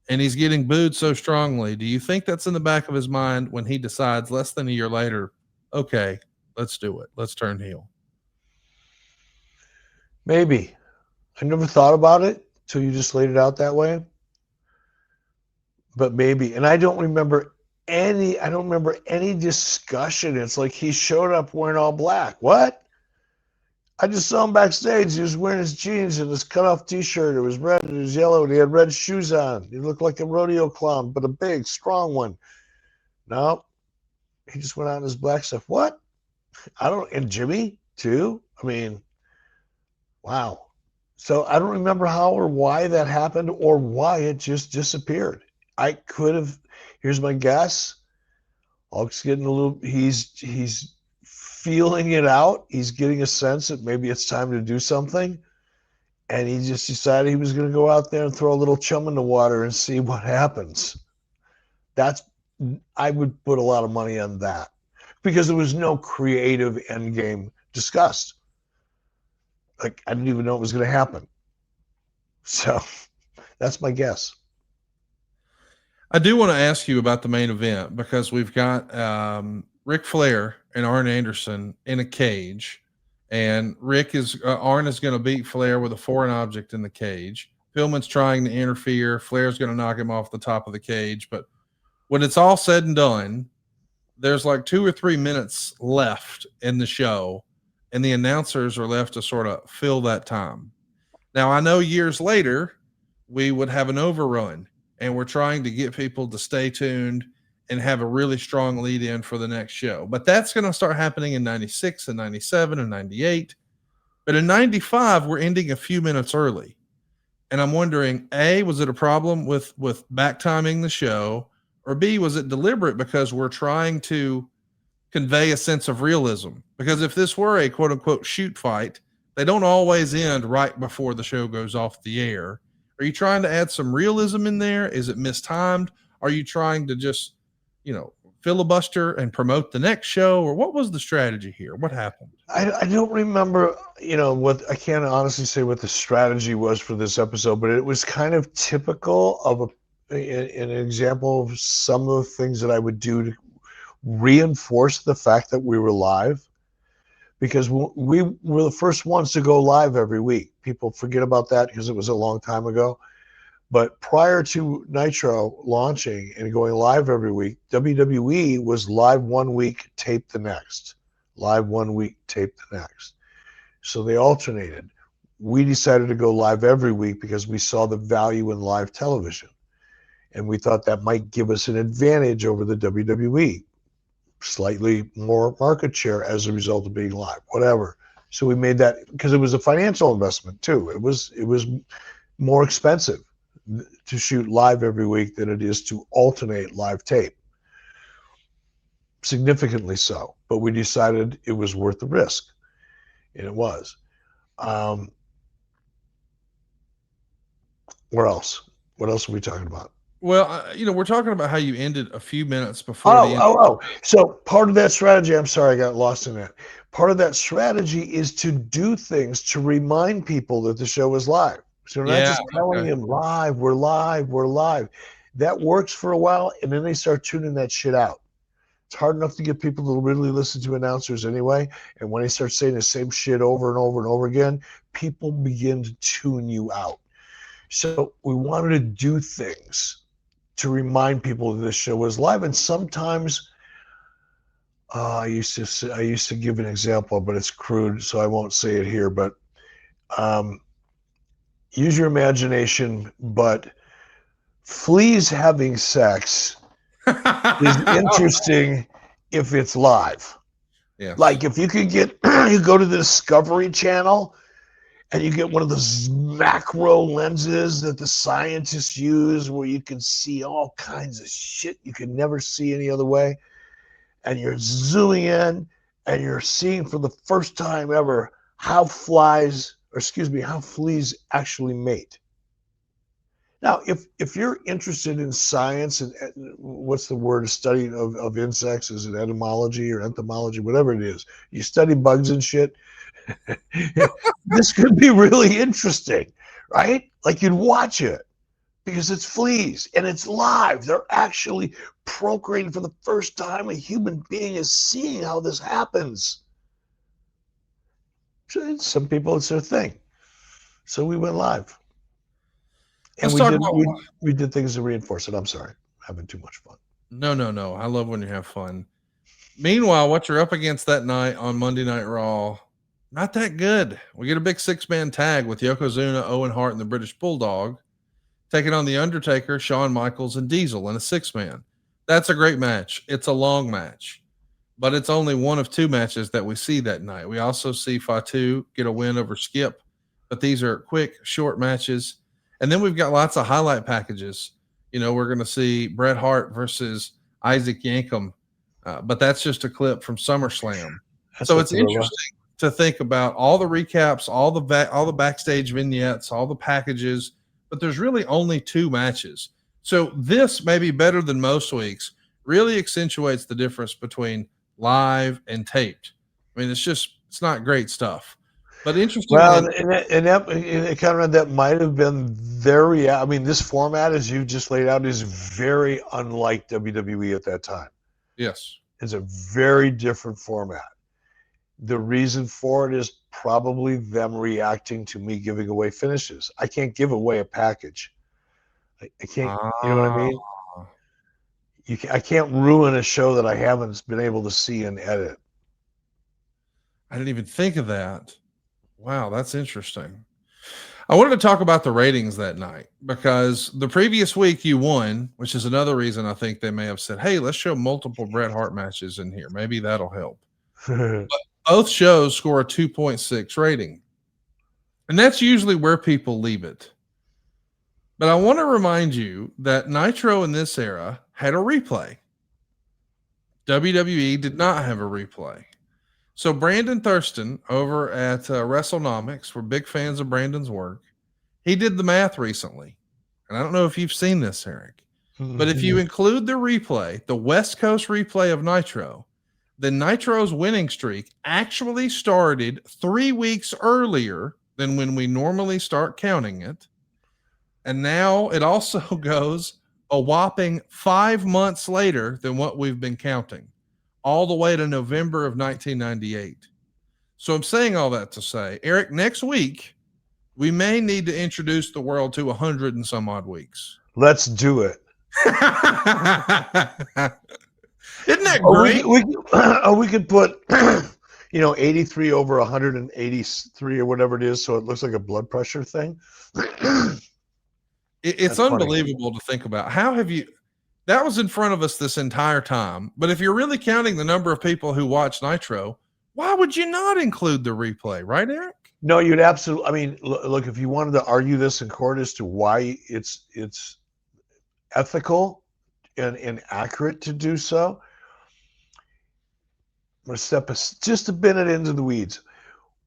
and he's getting booed so strongly? Do you think that's in the back of his mind when he decides less than a year later, okay, Let's do it. Let's turn heel. Maybe. I never thought about it till you just laid it out that way. But maybe. And I don't remember any discussion. It's like he showed up wearing all black. What? I just saw him backstage. He was wearing his jeans and his cut-off T-shirt. It was red and it was yellow, and he had red shoes on. He looked like a rodeo clown, but a big, strong one. No, he just went out in his black stuff. What? And Jimmy, too? I mean, wow. So I don't remember how or why that happened or why it just disappeared. I could have, here's my guess. Hulk's getting a little, he's feeling it out. He's getting a sense that maybe it's time to do something. And he just decided he was going to go out there and throw a little chum in the water and see what happens. I would put a lot of money on that because there was no creative end game discussed. Like, I didn't even know it was going to happen. So that's my guess. I do want to ask you about the main event because we've got Ric Flair and Arn Anderson in a cage, and Arn is going to beat Flair with a foreign object in the cage. Pillman's trying to interfere. Flair's going to knock him off the top of the cage, but when it's all said and done, there's like 2 or 3 minutes left in the show, and the announcers are left to sort of fill that time. Now, I know years later we would have an overrun, and we're trying to get people to stay tuned and have a really strong lead in for the next show. But that's going to start happening in 96 and 97 and 98. But in 95, we're ending a few minutes early. And I'm wondering, A, was it a problem with back timing the show? Or B, was it deliberate because we're trying to convey a sense of realism? Because if this were a quote unquote shoot fight, they don't always end right before the show goes off the air. Are you trying to add some realism in there? Is it mistimed? Are you trying to just, filibuster and promote the next show? Or what was the strategy here? What happened? I don't remember, I can't honestly say what the strategy was for this episode, but it was kind of typical of an example of some of the things that I would do to reinforce the fact that we were live, because we were the first ones to go live every week. People forget about that because it was a long time ago. But prior to Nitro launching and going live every week, WWE was live 1 week, tape the next. Live 1 week, tape the next. So they alternated. We decided to go live every week because we saw the value in live television. And we thought that might give us an advantage over the WWE. Slightly more market share as a result of being live, whatever. So we made that because it was a financial investment too. It was more expensive to shoot live every week than it is to alternate live tape. Significantly so, but we decided it was worth the risk, and it was. Where else? What else are we talking about? Well, we're talking about how you ended a few minutes before the end. So part of that strategy, I'm sorry, I got lost in that. Part of that strategy is to do things to remind people that the show is live. So we're not just telling them live, we're live, we're live. That works for a while, and then they start tuning that shit out. It's hard enough to get people to really listen to announcers anyway, and when they start saying the same shit over and over and over again, people begin to tune you out. So we wanted to do things to remind people that this show was live, and sometimes I used to give an example, but it's crude, so I won't say it here. But use your imagination. But fleas having sex is interesting if it's live. Yeah. Like if you could get, you go to the Discovery Channel and you get one of those macro lenses that the scientists use where you can see all kinds of shit you can never see any other way. And you're zooming in and you're seeing for the first time ever how fleas actually mate. Now, if you're interested in science and what's the word, study of insects, is it etymology or entomology, whatever it is, you study bugs and shit, this could be really interesting, right? Like you'd watch it. because it's fleas and it's live. They're actually procreating for the first time. A human being is seeing how this happens. So some people, it's their thing. So we went live. And we did things to reinforce it. I'm sorry. Having too much fun. No. I love when you have fun. Meanwhile, what you're up against that night on Monday Night Raw, not that good. We get a big 6-man tag with Yokozuna, Owen Hart, and the British Bulldog taking on The Undertaker, Shawn Michaels, and Diesel in a 6-man. That's a great match. It's a long match, but it's only one of 2 matches that we see that night. We also see Fatu get a win over Skip, but these are quick, short matches. And then we've got lots of highlight packages. We're going to see Bret Hart versus Isaac Yankem, but that's just a clip from SummerSlam. So it's interesting to think about all the recaps, all the backstage vignettes, all the packages, but there's really only 2 matches. So this may be better than most weeks, really accentuates the difference between live and taped. I mean, it's not great stuff, but interesting. Well, and Conrad, that might have been very, I mean, this format, as you just laid out, is very unlike WWE at that time. Yes. It's a very different format. The reason for it is probably them reacting to me giving away finishes. I can't give away a package. I can't, you know what I mean? I can't ruin a show that I haven't been able to see and edit. I didn't even think of that. Wow, that's interesting. I wanted to talk about the ratings that night because the previous week you won, which is another reason I think they may have said, hey, let's show multiple Bret Hart matches in here. Maybe that'll help. But both shows score a 2.6 rating. And that's usually where people leave it. But I want to remind you that Nitro in this era had a replay. WWE did not have a replay. So Brandon Thurston over at WrestleNomics, we're big fans of Brandon's work. He did the math recently. And I don't know if you've seen this, Eric. But if you include the replay, the West Coast replay of Nitro, then Nitro's winning streak actually started 3 weeks earlier than when we normally start counting it. And now it also goes a whopping 5 months later than what we've been counting, all the way to November of 1998. So I'm saying all that to say, Eric, next week, we may need to introduce the world to 100 and some odd weeks. Let's do it. Isn't that great? We could put, 83 over 183 or whatever it is, so it looks like a blood pressure thing. It's unbelievable to think about. How have you? That was in front of us this entire time. But if you're really counting the number of people who watch Nitro, why would you not include the replay, right, Eric? No, you'd absolutely. I mean, look, if you wanted to argue this in court as to why it's ethical and accurate to do so, I'm going to step just a minute into the weeds.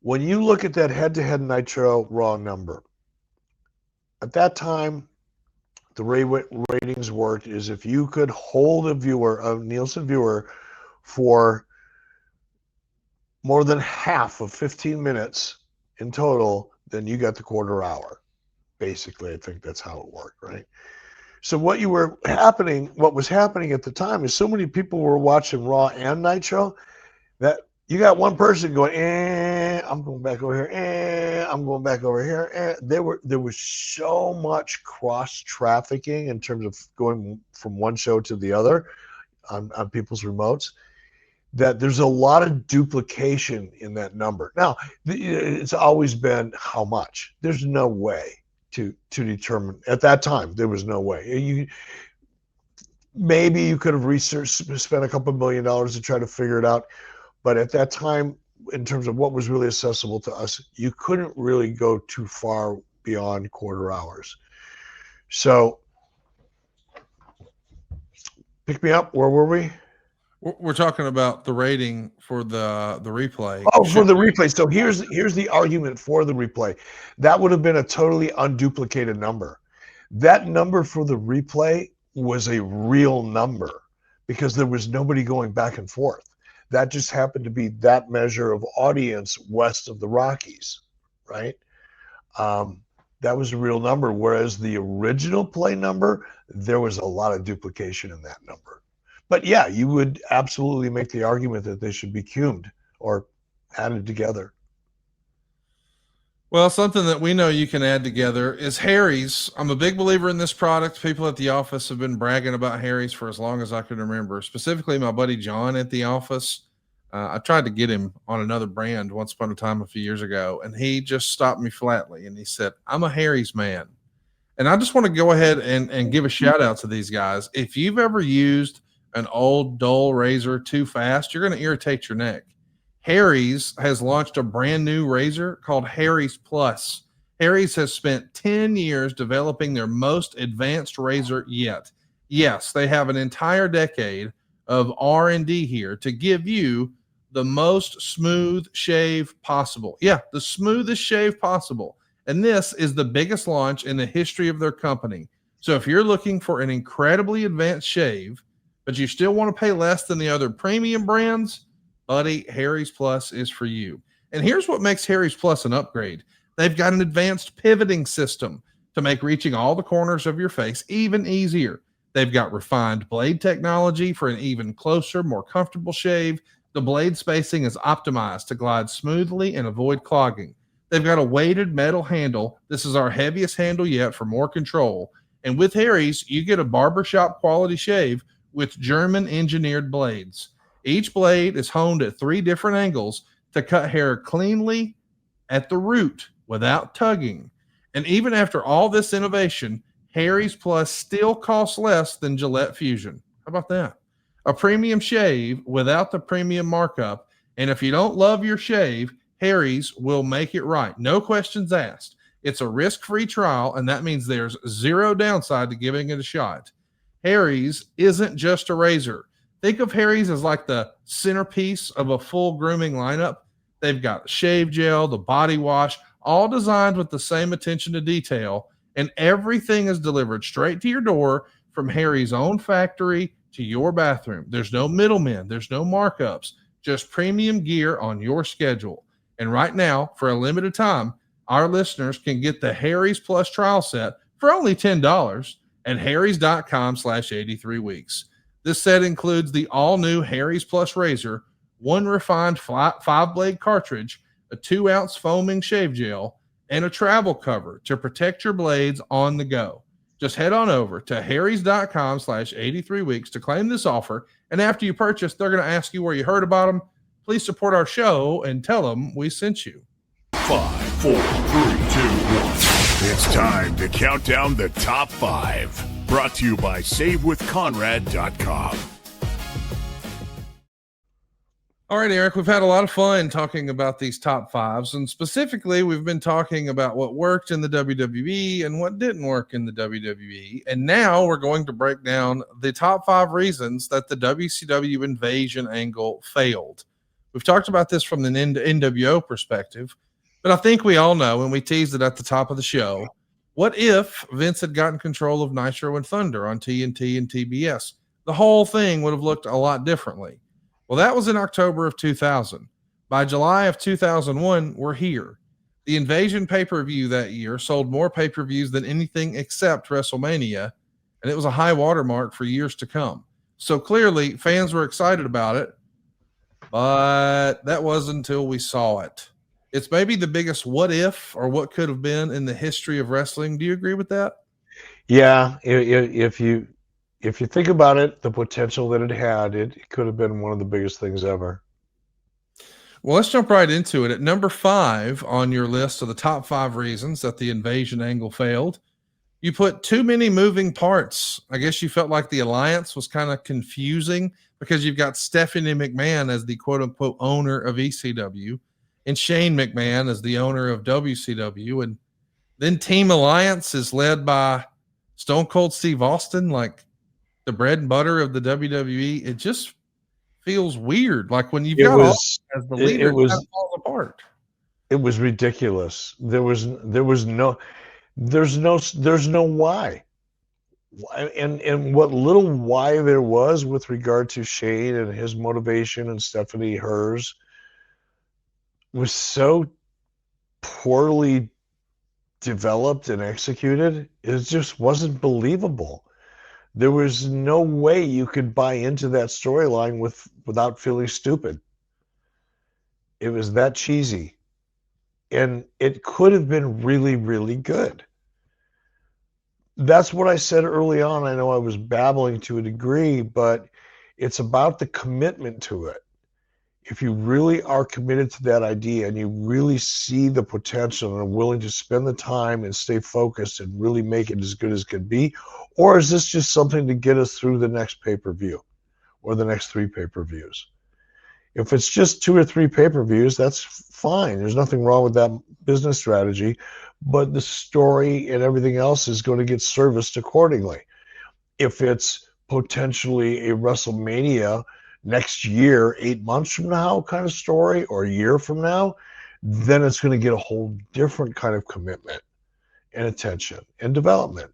When you look at that head-to-head Nitro Raw number, at that time, the way ratings worked is if you could hold a Nielsen viewer for more than half of 15 minutes in total, then you got the quarter hour. Basically, I think that's how it worked, right? So what was happening at the time is so many people were watching Raw and Nitro that you got one person going, I'm going back over here, I'm going back over here. There was so much cross trafficking in terms of going from one show to the other on people's remotes that there's a lot of duplication in that number. Now, it's always been how much. There's no way to determine. At that time, there was no way. Maybe you could have spent a couple $1 million to try to figure it out. But at that time, in terms of what was really accessible to us, you couldn't really go too far beyond quarter hours. So, pick me up. Where were we? We're talking about the rating for the replay. Oh, for the replay. So here's the argument for the replay. That would have been a totally unduplicated number. That number for the replay was a real number because there was nobody going back and forth. That just happened to be that measure of audience west of the Rockies, right? That was a real number, whereas the original play number, there was a lot of duplication in that number. But yeah, you would absolutely make the argument that they should be cumed or added together. Well, something that we know you can add together is Harry's. I'm a big believer in this product. People at the office have been bragging about Harry's for as long as I can remember, specifically my buddy John at the office. I tried to get him on another brand once upon a time a few years ago, and he just stopped me flatly. And he said, I'm a Harry's man. And I just want to go ahead and give a shout out to these guys. If you've ever used an old dull razor too fast, you're going to irritate your neck. Harry's has launched a brand new razor called Harry's Plus. Harry's has spent 10 years developing their most advanced razor yet. Yes, they have an entire decade of R&D here to give you the most smooth shave possible. Yeah, the smoothest shave possible. And this is the biggest launch in the history of their company. So if you're looking for an incredibly advanced shave, but you still want to pay less than the other premium brands, buddy, Harry's Plus is for you. And here's what makes Harry's Plus an upgrade. They've got an advanced pivoting system to make reaching all the corners of your face even easier. They've got refined blade technology for an even closer, more comfortable shave. The blade spacing is optimized to glide smoothly and avoid clogging. They've got a weighted metal handle. This is our heaviest handle yet for more control. And with Harry's, you get a barbershop quality shave with German engineered blades. Each blade is honed at 3 different angles to cut hair cleanly at the root without tugging. And even after all this innovation, Harry's Plus still costs less than Gillette Fusion. How about that? A premium shave without the premium markup. And if you don't love your shave, Harry's will make it right. No questions asked. It's a risk-free trial, and that means there's zero downside to giving it a shot. Harry's isn't just a razor. Think of Harry's as like the centerpiece of a full grooming lineup. They've got the shave gel, the body wash, all designed with the same attention to detail, and everything is delivered straight to your door from Harry's own factory to your bathroom. There's no middlemen. There's no markups. Just premium gear on your schedule. And right now, for a limited time, our listeners can get the Harry's Plus trial set for only $10 at harrys.com/83weeks. This set includes the all-new Harry's Plus razor, 1 refined 5-blade cartridge, a 2-ounce foaming shave gel, and a travel cover to protect your blades on the go. Just head on over to harrys.com/83weeks to claim this offer. And after you purchase, they're going to ask you where you heard about them. Please support our show and tell them we sent you. 5, 4, 3, 2, 1. It's time to count down the top 5. Brought to you by SaveWithConrad.com. All right, Eric, we've had a lot of fun talking about these top 5s, and specifically, we've been talking about what worked in the WWE and what didn't work in the WWE. And now we're going to break down the top 5 reasons that the WCW Invasion angle failed. We've talked about this from the NWO perspective, but I think we all know, and we teased it at the top of the show, what if Vince had gotten control of Nitro and Thunder on TNT and TBS? The whole thing would have looked a lot differently. Well, that was in October of 2000. By July of 2001, we're here. The Invasion pay-per-view that year sold more pay-per-views than anything except WrestleMania, and it was a high watermark for years to come. So clearly, fans were excited about it, but that wasn't until we saw it. It's maybe the biggest what if or what could have been in the history of wrestling. Do you agree with that? Yeah, if you think about it, the potential that it had, it could have been one of the biggest things ever. Well, let's jump right into it. At number 5 on your list of the top 5 reasons that the Invasion angle failed, you put too many moving parts. I guess you felt like the alliance was kind of confusing because you've got Stephanie McMahon as the quote-unquote owner of ECW and Shane McMahon as the owner of WCW. And then Team Alliance is led by Stone Cold Steve Austin, like the bread and butter of the WWE. It just feels weird. Like when you've got Austin as the leader, it kind of falls apart. It was ridiculous. There's no why. And what little why there was with regard to Shane and his motivation and Stephanie hers was so poorly developed and executed, it just wasn't believable. There was no way you could buy into that storyline without feeling stupid. It was that cheesy. And it could have been really, really good. That's what I said early on. I know I was babbling to a degree, but it's about the commitment to it. If you really are committed to that idea and you really see the potential and are willing to spend the time and stay focused and really make it as good as can be, or is this just something to get us through the next pay-per-view or the next 3 pay-per-views? If it's just 2 or 3 pay-per-views, that's fine. There's nothing wrong with that business strategy, but the story and everything else is going to get serviced accordingly. If it's potentially a WrestleMania next year, 8 months from now kind of story, or a year from now, then it's going to get a whole different kind of commitment and attention and development.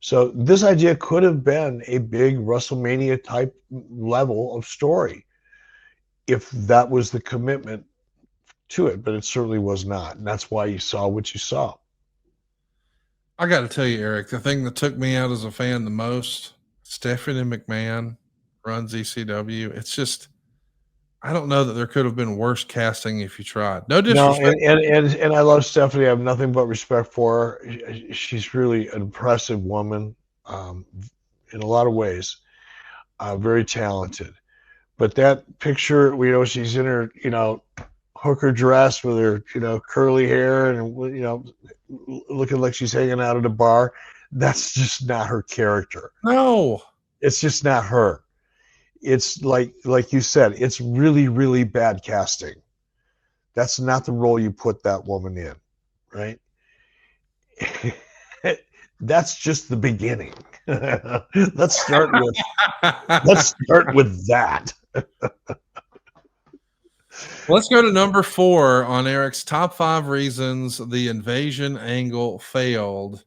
So this idea could have been a big WrestleMania type level of story if that was the commitment to it, but it certainly was not. And that's why you saw what you saw. I got to tell you, Eric, the thing that took me out as a fan the most, Stephanie McMahon runs ECW. It's just, I don't know that there could have been worse casting if you tried. No disrespect. No, and I love Stephanie. I have nothing but respect for her. She's really an impressive woman in a lot of ways. Very talented. But that picture, she's in her, hooker dress with her, curly hair and, looking like she's hanging out at a bar. That's just not her character. No. It's just not her. It's like you said, it's really, really bad casting. That's not the role you put that woman in, right? That's just the beginning. Let's start with that. Let's go to number 4 on Eric's top 5 reasons the invasion angle failed.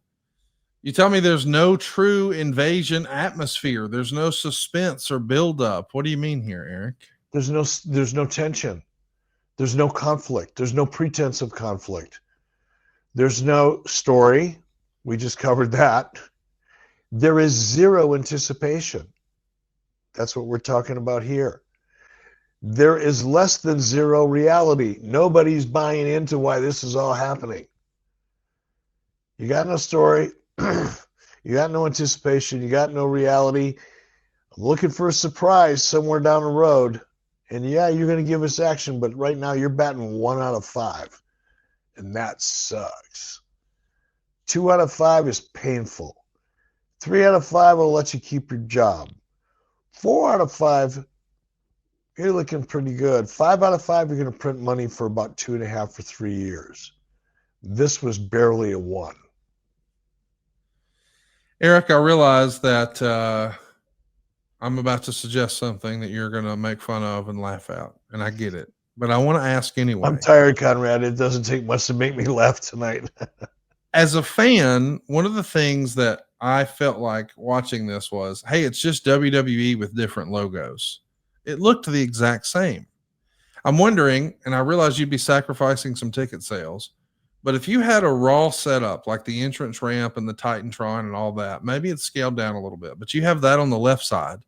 You tell me there's no true invasion atmosphere. There's no suspense or buildup. What do you mean here, Eric? There's no tension. There's no conflict. There's no pretense of conflict. There's no story. We just covered that. There is zero anticipation. That's what we're talking about here. There is less than zero reality. Nobody's buying into why this is all happening. You got no story. You got no anticipation. You got no reality. I'm looking for a surprise somewhere down the road. And yeah, you're going to give us action, but right now you're batting 1 out of 5. And that sucks. 2 out of 5 is painful. 3 out of 5 will let you keep your job. 4 out of 5, you're looking pretty good. 5 out of 5, you're going to print money for about 2.5 or 3 years. This was barely a 1. Eric, I realize that I'm about to suggest something that you're going to make fun of and laugh at, and I get it. But I want to ask anyway. I'm tired, Conrad. It doesn't take much to make me laugh tonight. As a fan, one of the things that I felt like watching this was, hey, it's just WWE with different logos. It looked the exact same. I'm wondering, and I realize you'd be sacrificing some ticket sales, but if you had a Raw setup, like the entrance ramp and the Titantron and all that, maybe it's scaled down a little bit, but you have that on the left side.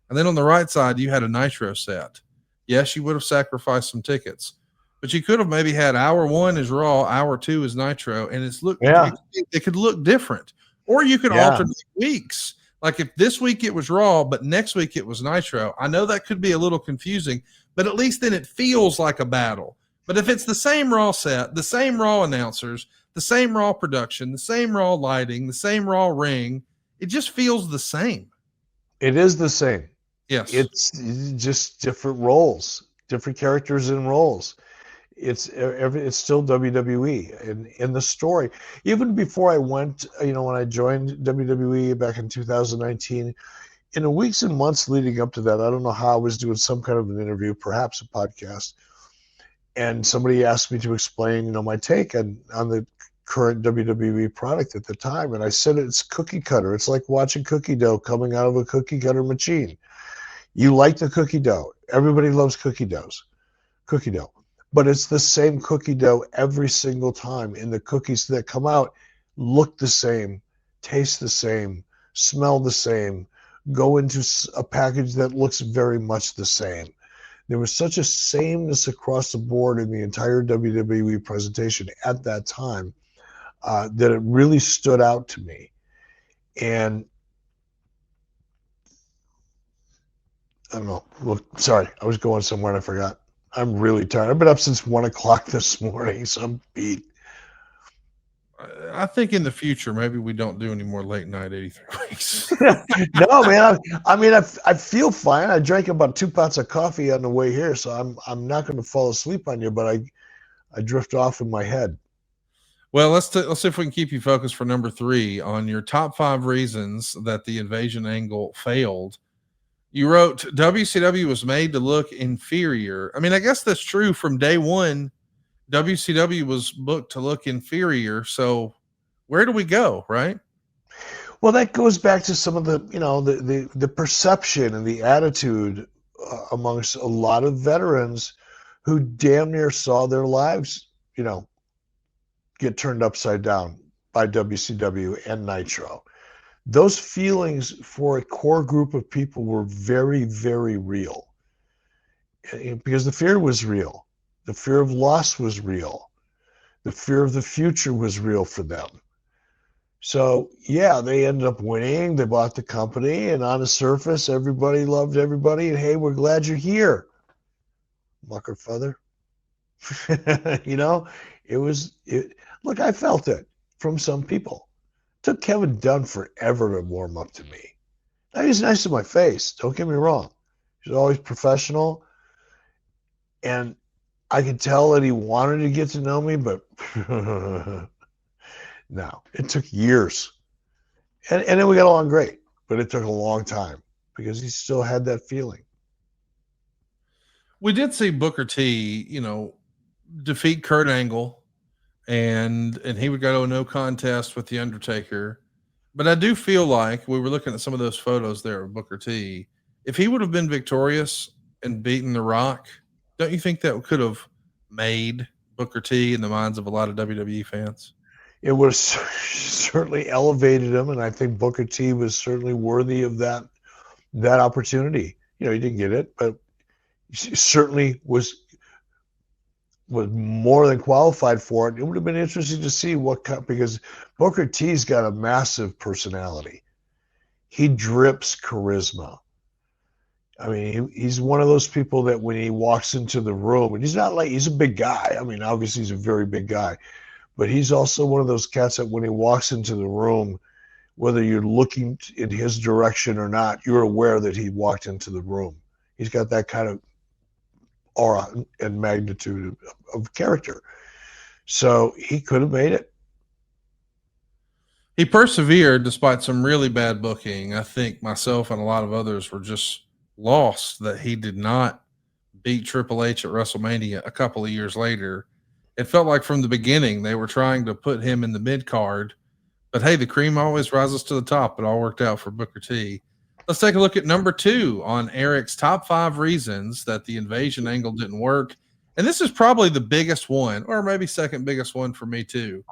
And then on the right side, you had a Nitro set. Yes, you would have sacrificed some tickets, but you could have maybe had hour 1 is Raw, hour 2 is Nitro, and it could look different. Or you could alternate weeks. Like if this week it was Raw, but next week it was Nitro. I know that could be a little confusing, but at least then it feels like a battle. But if it's the same Raw set, the same Raw announcers, the same Raw production, the same Raw lighting, the same Raw ring, it just feels the same. It is the same. Yes. It's just different roles, different characters and roles. It's still WWE and in the story. Even before I went, when I joined WWE back in 2019, in the weeks and months leading up to that, I don't know how I was doing some kind of an interview, perhaps a podcast. And somebody asked me to explain, my take on the current WWE product at the time. And I said, it's cookie cutter. It's like watching cookie dough coming out of a cookie cutter machine. You like the cookie dough. Everybody loves cookie dough. but it's the same cookie dough every single time. And the cookies that come out look the same, taste the same, smell the same, go into a package that looks very much the same. There was such a sameness across the board in the entire WWE presentation at that time that it really stood out to me. And I don't know. Well, sorry, I was going somewhere and I forgot. I'm really tired. I've been up since 1 o'clock this morning, so I'm beat. I think in the future, maybe we don't do any more late night 83 weeks. No, man. I feel fine. I drank about 2 pots of coffee on the way here, so I'm not going to fall asleep on you, but I drift off in my head. Well, let's see if we can keep you focused for number 3 on your top 5 reasons that the invasion angle failed. You wrote WCW was made to look inferior. I mean, I guess that's true from day one. WCW was booked to look inferior. So where do we go, right? Well, that goes back to some of the, the perception and the attitude amongst a lot of veterans who damn near saw their lives, get turned upside down by WCW and Nitro. Those feelings for a core group of people were very, very real, because the fear was real. The fear of loss was real. The fear of the future was real for them. So, yeah, they ended up winning. They bought the company, and on the surface, everybody loved everybody. And, hey, we're glad you're here, mucker feather. Look, I felt it from some people. It took Kevin Dunn forever to warm up to me. Now, he's nice to my face. Don't get me wrong. He's always professional. And I could tell that he wanted to get to know me, but no, it took years. And then we got along great, but it took a long time because he still had that feeling. We did see Booker T, defeat Kurt Angle, and he would go to a no contest with The Undertaker. But I do feel like we were looking at some of those photos there of Booker T. If he would have been victorious and beaten The Rock, don't you think that could have made Booker T in the minds of a lot of WWE fans? It would have certainly elevated him, and I think Booker T was certainly worthy of that opportunity. He didn't get it, but he certainly was more than qualified for it. It would have been interesting to see because Booker T's got a massive personality. He drips charisma. I mean, he's one of those people that when he walks into the room, and he's a big guy. I mean, obviously he's a very big guy, but he's also one of those cats that when he walks into the room, whether you're looking in his direction or not, you're aware that he walked into the room. He's got that kind of aura and magnitude of character. So he could have made it. He persevered despite some really bad booking. I think myself and a lot of others were just lost that he did not beat Triple H at WrestleMania a couple of years later. It felt like from the beginning they were trying to put him in the mid card, but hey, the cream always rises to the top. It all worked out for Booker T. Let's take a look at number 2 on Eric's top 5 reasons that the invasion angle didn't work. And this is probably the biggest one, or maybe second biggest one for me too.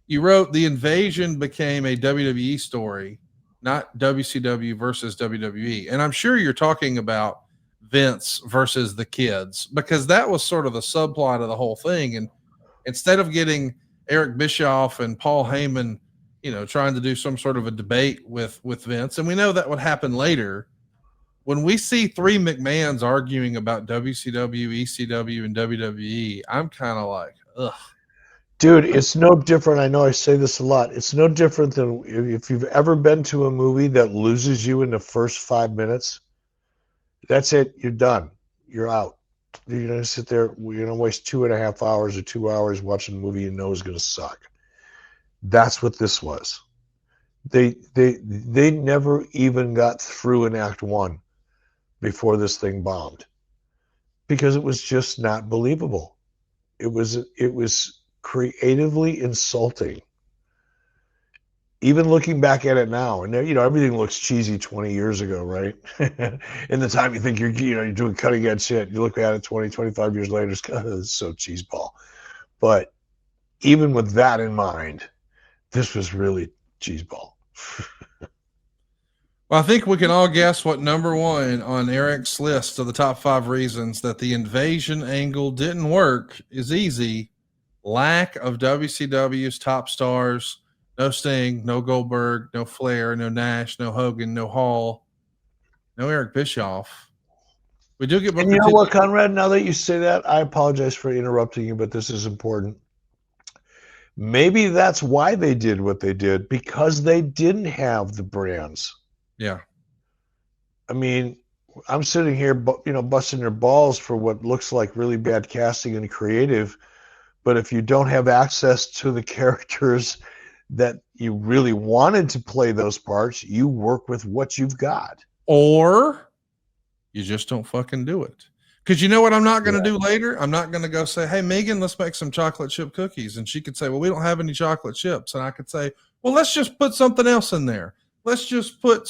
You wrote the invasion became a WWE story, not WCW versus WWE. And I'm sure you're talking about Vince versus the kids, because that was sort of the subplot of the whole thing. And instead of getting Eric Bischoff and Paul Heyman, trying to do some sort of a debate with Vince, and we know that would happen later, when we see 3 McMahons arguing about WCW, ECW, and WWE, I'm kind of like, ugh. Dude, it's no different. I know I say this a lot. It's no different than if you've ever been to a movie that loses you in the first 5 minutes. That's it. You're done. You're out. You're going to sit there. You're going to waste 2.5 hours or 2 hours watching a movie you know is going to suck. That's what this was. They never even got through in Act 1 before this thing bombed, because it was just not believable. It was creatively insulting. even looking back at it now, and everything looks cheesy 20 years ago, right? In the time you think you're doing cutting edge shit, you look at it 20, 25 years later, it's so cheeseball. But even with that in mind, this was really cheeseball. Well, I think we can all guess what number one on Eric's list of the top 5 reasons that the invasion angle didn't work is easy. Lack of WCW's top stars. No Sting, no Goldberg, no Flair, no Nash, no Hogan, no Hall, no Eric Bischoff. We do get Booker And you know T. what, Conrad? Now that you say that, I apologize for interrupting you, but this is important. Maybe that's why they did what they did, because they didn't have the brands. Yeah. I mean, I'm sitting here, busting their balls for what looks like really bad casting and creative. But if you don't have access to the characters that you really wanted to play those parts, you work with what you've got. Or you just don't fucking do it. Because you know what I'm not going to do later? I'm not going to go say, hey, Megan, let's make some chocolate chip cookies. And she could say, well, we don't have any chocolate chips. And I could say, well, let's just put something else in there. Let's just put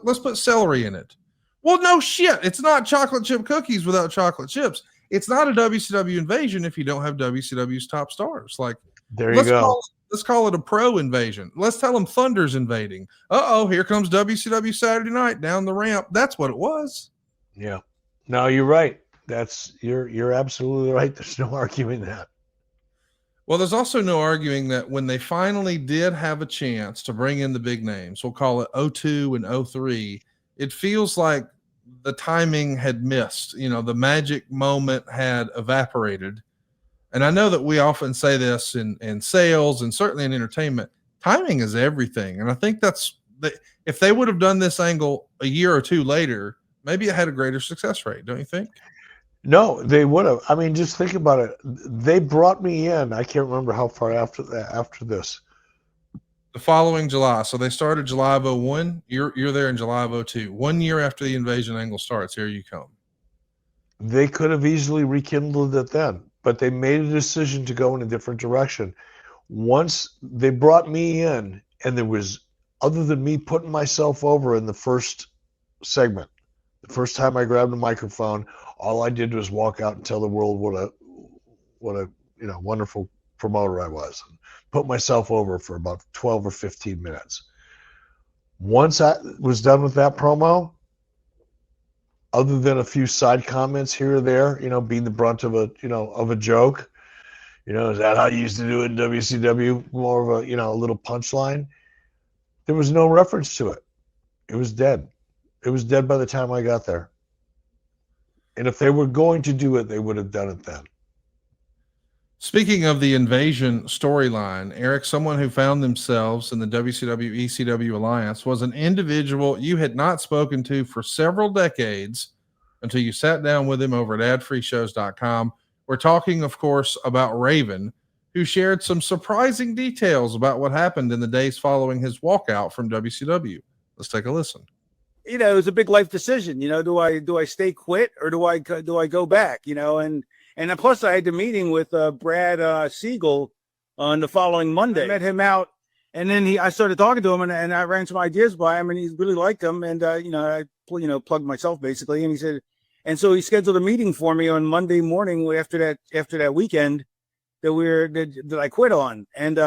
let's put celery in it. Well, no shit. It's not chocolate chip cookies without chocolate chips. It's not a WCW invasion if you don't have WCW's top stars. Like, there you go. Let's call it a pro invasion. Let's tell them Thunder's invading. Uh-oh, here comes WCW Saturday Night down the ramp. That's what it was. Yeah. No, you're right. You're absolutely right. There's no arguing that. Well, there's also no arguing that when they finally did have a chance to bring in the big names, we'll call it 02 and 03, it feels like the timing had missed. The magic moment had evaporated. And I know that we often say this in sales and certainly in entertainment. Timing is everything. And I think if they would have done this angle a year or two later, maybe it had a greater success rate, don't you think? No, they would have. I mean, just think about it. They brought me in. I can't remember how far after this. The following July. So they started July of 01. You're there in July of 02. 1 year after the invasion angle starts, here you come. They could have easily rekindled it then, but they made a decision to go in a different direction. Once they brought me in, and there was, other than me putting myself over in the first segment, the first time I grabbed a microphone, all I did was walk out and tell the world what a wonderful promoter I was, and put myself over for about 12 or 15 minutes. Once I was done with that promo, other than a few side comments here or there, being the brunt of a joke, is that how you used to do it in WCW? More of a little punchline. There was no reference to it. It was dead. It was dead by the time I got there. And if they were going to do it, they would have done it then. Speaking of the invasion storyline, Eric, someone who found themselves in the WCW ECW alliance was an individual you had not spoken to for several decades until you sat down with him over at adfreeshows.com. We're talking, of course, about Raven, who shared some surprising details about what happened in the days following his walkout from WCW. Let's take a listen. It was a big life decision. Do I stay quit or do I go back? And plus I had the meeting with Brad Siegel on the following Monday. I met him out, and then I started talking to him, and I ran some ideas by him, and he really liked them. And I plugged myself basically, and he said, and so he scheduled a meeting for me on Monday morning after that weekend that I quit on, and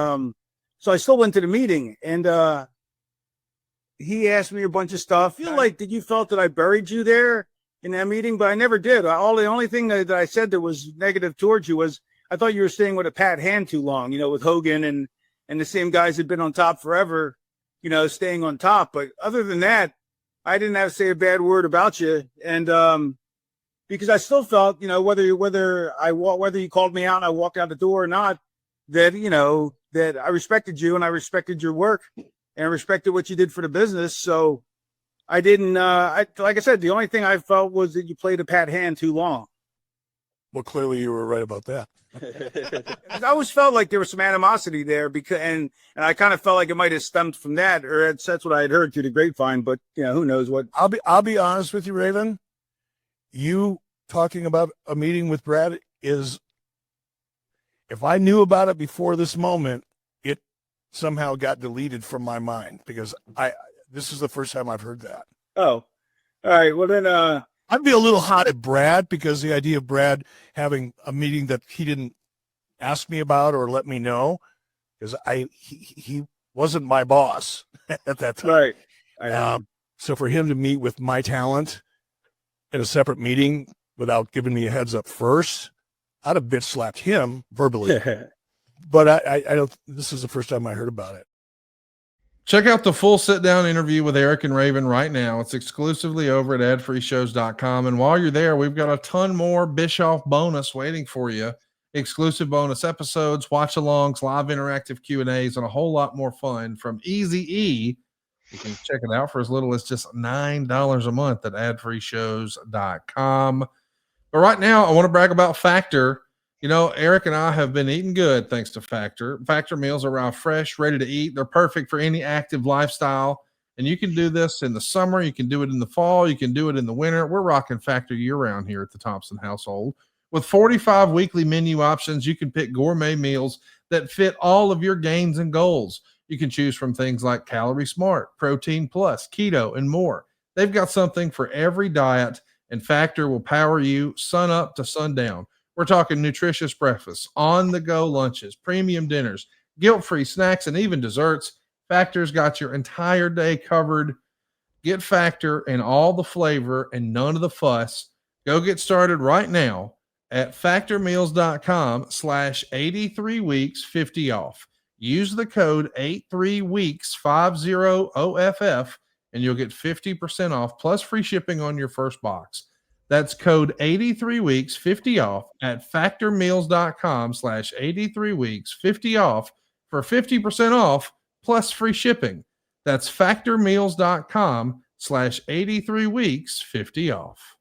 so I still went to the meeting, and he asked me a bunch of stuff. I feel like that you felt that I buried you there in that meeting, but I never did. The only thing that I said that was negative towards you was I thought you were staying with a pat hand too long, with Hogan and the same guys had been on top forever, staying on top. But other than that, I didn't have to say a bad word about you. And because I still felt, whether you called me out and I walked out the door or not, that, that I respected you and I respected your work and I respected what you did for the business. So I didn't, like I said, the only thing I felt was that you played a pat hand too long. Well, clearly you were right about that. I always felt like there was some animosity there and I kind of felt like it might have stemmed from that, or that's what I had heard through the grapevine, but who knows what. I'll be honest with you, Raven. You talking about a meeting with Brad is, if I knew about it before this moment, somehow got deleted from my mind because this is the first time I've heard that. Oh, all right. Well, then, I'd be a little hot at Brad because the idea of Brad having a meeting that he didn't ask me about or let me know, because he wasn't my boss at that time. right. So for him to meet with my talent in a separate meeting without giving me a heads up first, I'd have bitch slapped him verbally. But I don't. This is the first time I heard about it. Check out the full sit-down interview with Eric and Raven right now. It's exclusively over at adfreeshows.com. And while you're there, we've got a ton more Bischoff bonus waiting for you. Exclusive bonus episodes, watch-alongs, live interactive Q&As, and a whole lot more fun from Eazy-E. You can check it out for as little as just $9 a month at adfreeshows.com. But right now, I want to brag about Factor. You know, Eric and I have been eating good thanks to Factor. Factor meals arrive fresh, ready to eat. They're perfect for any active lifestyle. And you can do this in the summer. You can do it in the fall. You can do it in the winter. We're rocking Factor year-round here at the Thompson household. With 45 weekly menu options, you can pick gourmet meals that fit all of your gains and goals. You can choose from things like Calorie Smart, Protein Plus, Keto, and more. They've got something for every diet, and Factor will power you sun up to sundown. We're talking nutritious breakfasts, on-the-go lunches, premium dinners, guilt-free snacks, and even desserts. Factor's got your entire day covered. Get Factor and all the flavor and none of the fuss. Go get started right now at factormeals.com/83weeks50 off. Use the code 83weeks50OFF and you'll get 50% off plus free shipping on your first box. That's code 83weeks50 off at factormeals.com/83weeks50 off for 50% off plus free shipping. That's factormeals.com/83weeks50 off.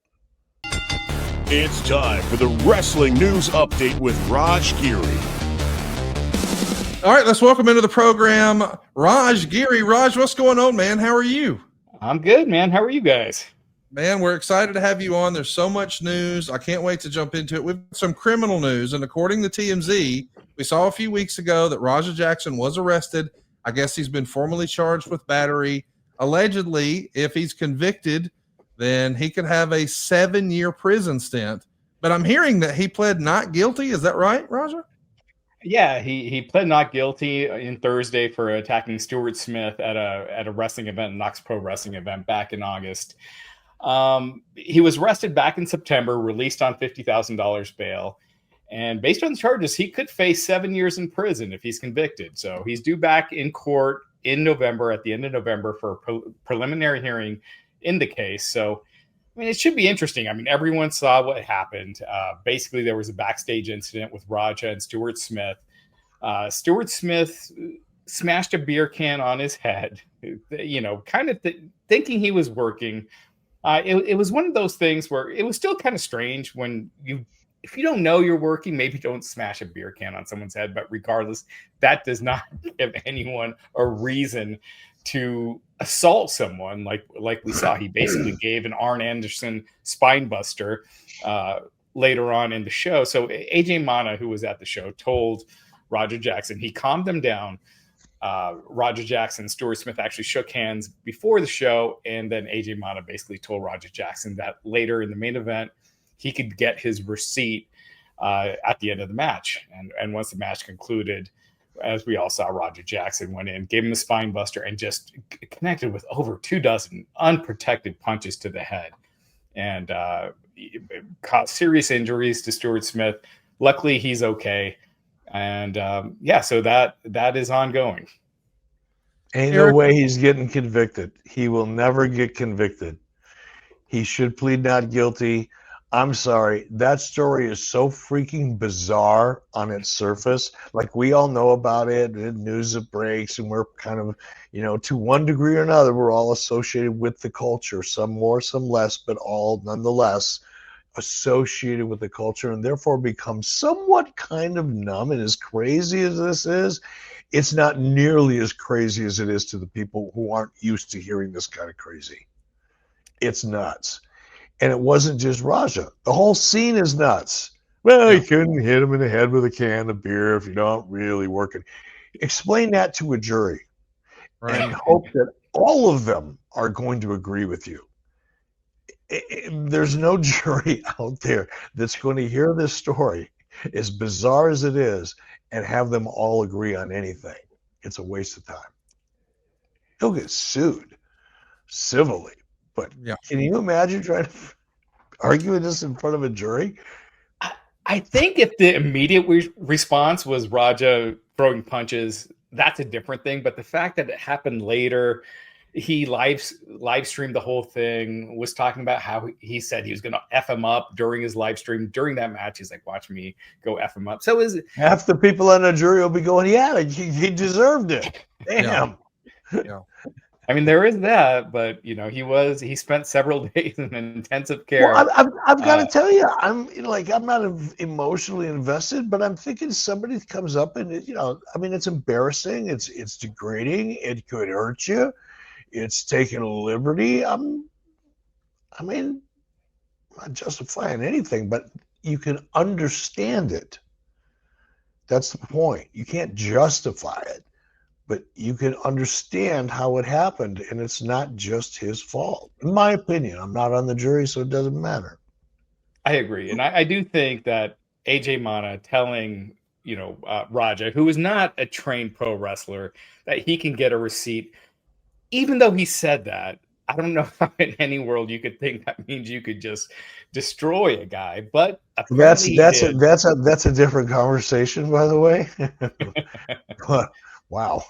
It's time for the wrestling news update with Raj Giri. All right, let's welcome into the program Raj Giri. Raj, what's going on, man? How are you? I'm good, man. How are you guys? Man, we're excited to have you on. There's so much news. I can't wait to jump into it. We've got some criminal news, and according to TMZ, we saw a few weeks ago that Raja Jackson was arrested. I guess he's been formally charged with battery. Allegedly, if he's convicted, then he could have a 7-year prison stint. But I'm hearing that he pled not guilty. Is that right, Raja? Yeah, he pled not guilty in Thursday for attacking Stuart Smith at a wrestling event, Knox Pro Wrestling event back in August. He was arrested back in September, released on $50,000 bail. And based on the charges, he could face 7 years in prison if he's convicted. So he's due back in court in November, at the end of November, for a preliminary hearing in the case. So, I mean, it should be interesting. I mean, everyone saw what happened. Basically, there was a backstage incident with Raja and Stuart Smith. Stuart Smith smashed a beer can on his head, you know, kind of thinking he was working. It was one of those things where it was still kind of strange when if you don't know you're working, maybe don't smash a beer can on someone's head. But regardless, that does not give anyone a reason to assault someone like we saw. He basically gave an Arn Anderson spine buster later on in the show. So AJ Mana, who was at the show, told Raja Jackson, he calmed them down. Raja Jackson and Stuart Smith actually shook hands before the show, and then AJ Mana basically told Raja Jackson that later in the main event he could get his receipt at the end of the match. And once the match concluded, as we all saw, Raja Jackson went in, gave him a spine buster, and just connected with over 24 unprotected punches to the head, and caused serious injuries to Stuart Smith. Luckily, he's okay. And so that is ongoing. Ain't no way he's getting convicted. He will never get convicted. He should plead not guilty. I'm sorry. That story is so freaking bizarre on its surface. Like, we all know about it, and news that breaks, and we're kind of, you know, to one degree or another, we're all associated with the culture, some more, some less, but all nonetheless associated with the culture, and therefore become somewhat kind of numb. And as crazy as this is, it's not nearly as crazy as it is to the people who aren't used to hearing this kind of crazy. It's nuts. And it wasn't just Raja. The whole scene is nuts. Well, you couldn't hit him in the head with a can of beer if you're not really working. Explain that to a jury Right. and hope that all of them are going to agree with you. There's no jury out there that's going to hear this story, as bizarre as it is, and have them all agree on anything. It's a waste of time. He'll get sued civilly, but Yeah. can you imagine trying to argue this in front of a jury? I think if the immediate response was Raja throwing punches, that's a different thing. But the fact that it happened later, he live streamed the whole thing, was talking about how he said he was going to F him up during his live stream. During that match, he's like, watch me go F him up. So Half the people on the jury will be going, yeah, he deserved it. Damn. Yeah. I mean, there is that, but he spent several days in intensive care. Well, I've got to tell you, I'm not emotionally invested, but I'm thinking somebody comes up and it's embarrassing, it's degrading, it could hurt you, it's taking a liberty. I'm not justifying anything, but you can understand it. That's the point. You can't justify it, but you can understand how it happened, and it's not just his fault. In my opinion, I'm not on the jury, so it doesn't matter. I agree. And I do think that AJ Mana telling, Raja, who is not a trained pro wrestler, that he can get a receipt, even though he said that, I don't know how in any world you could think that means you could just destroy a guy. But that's a different conversation, by the way. But, wow.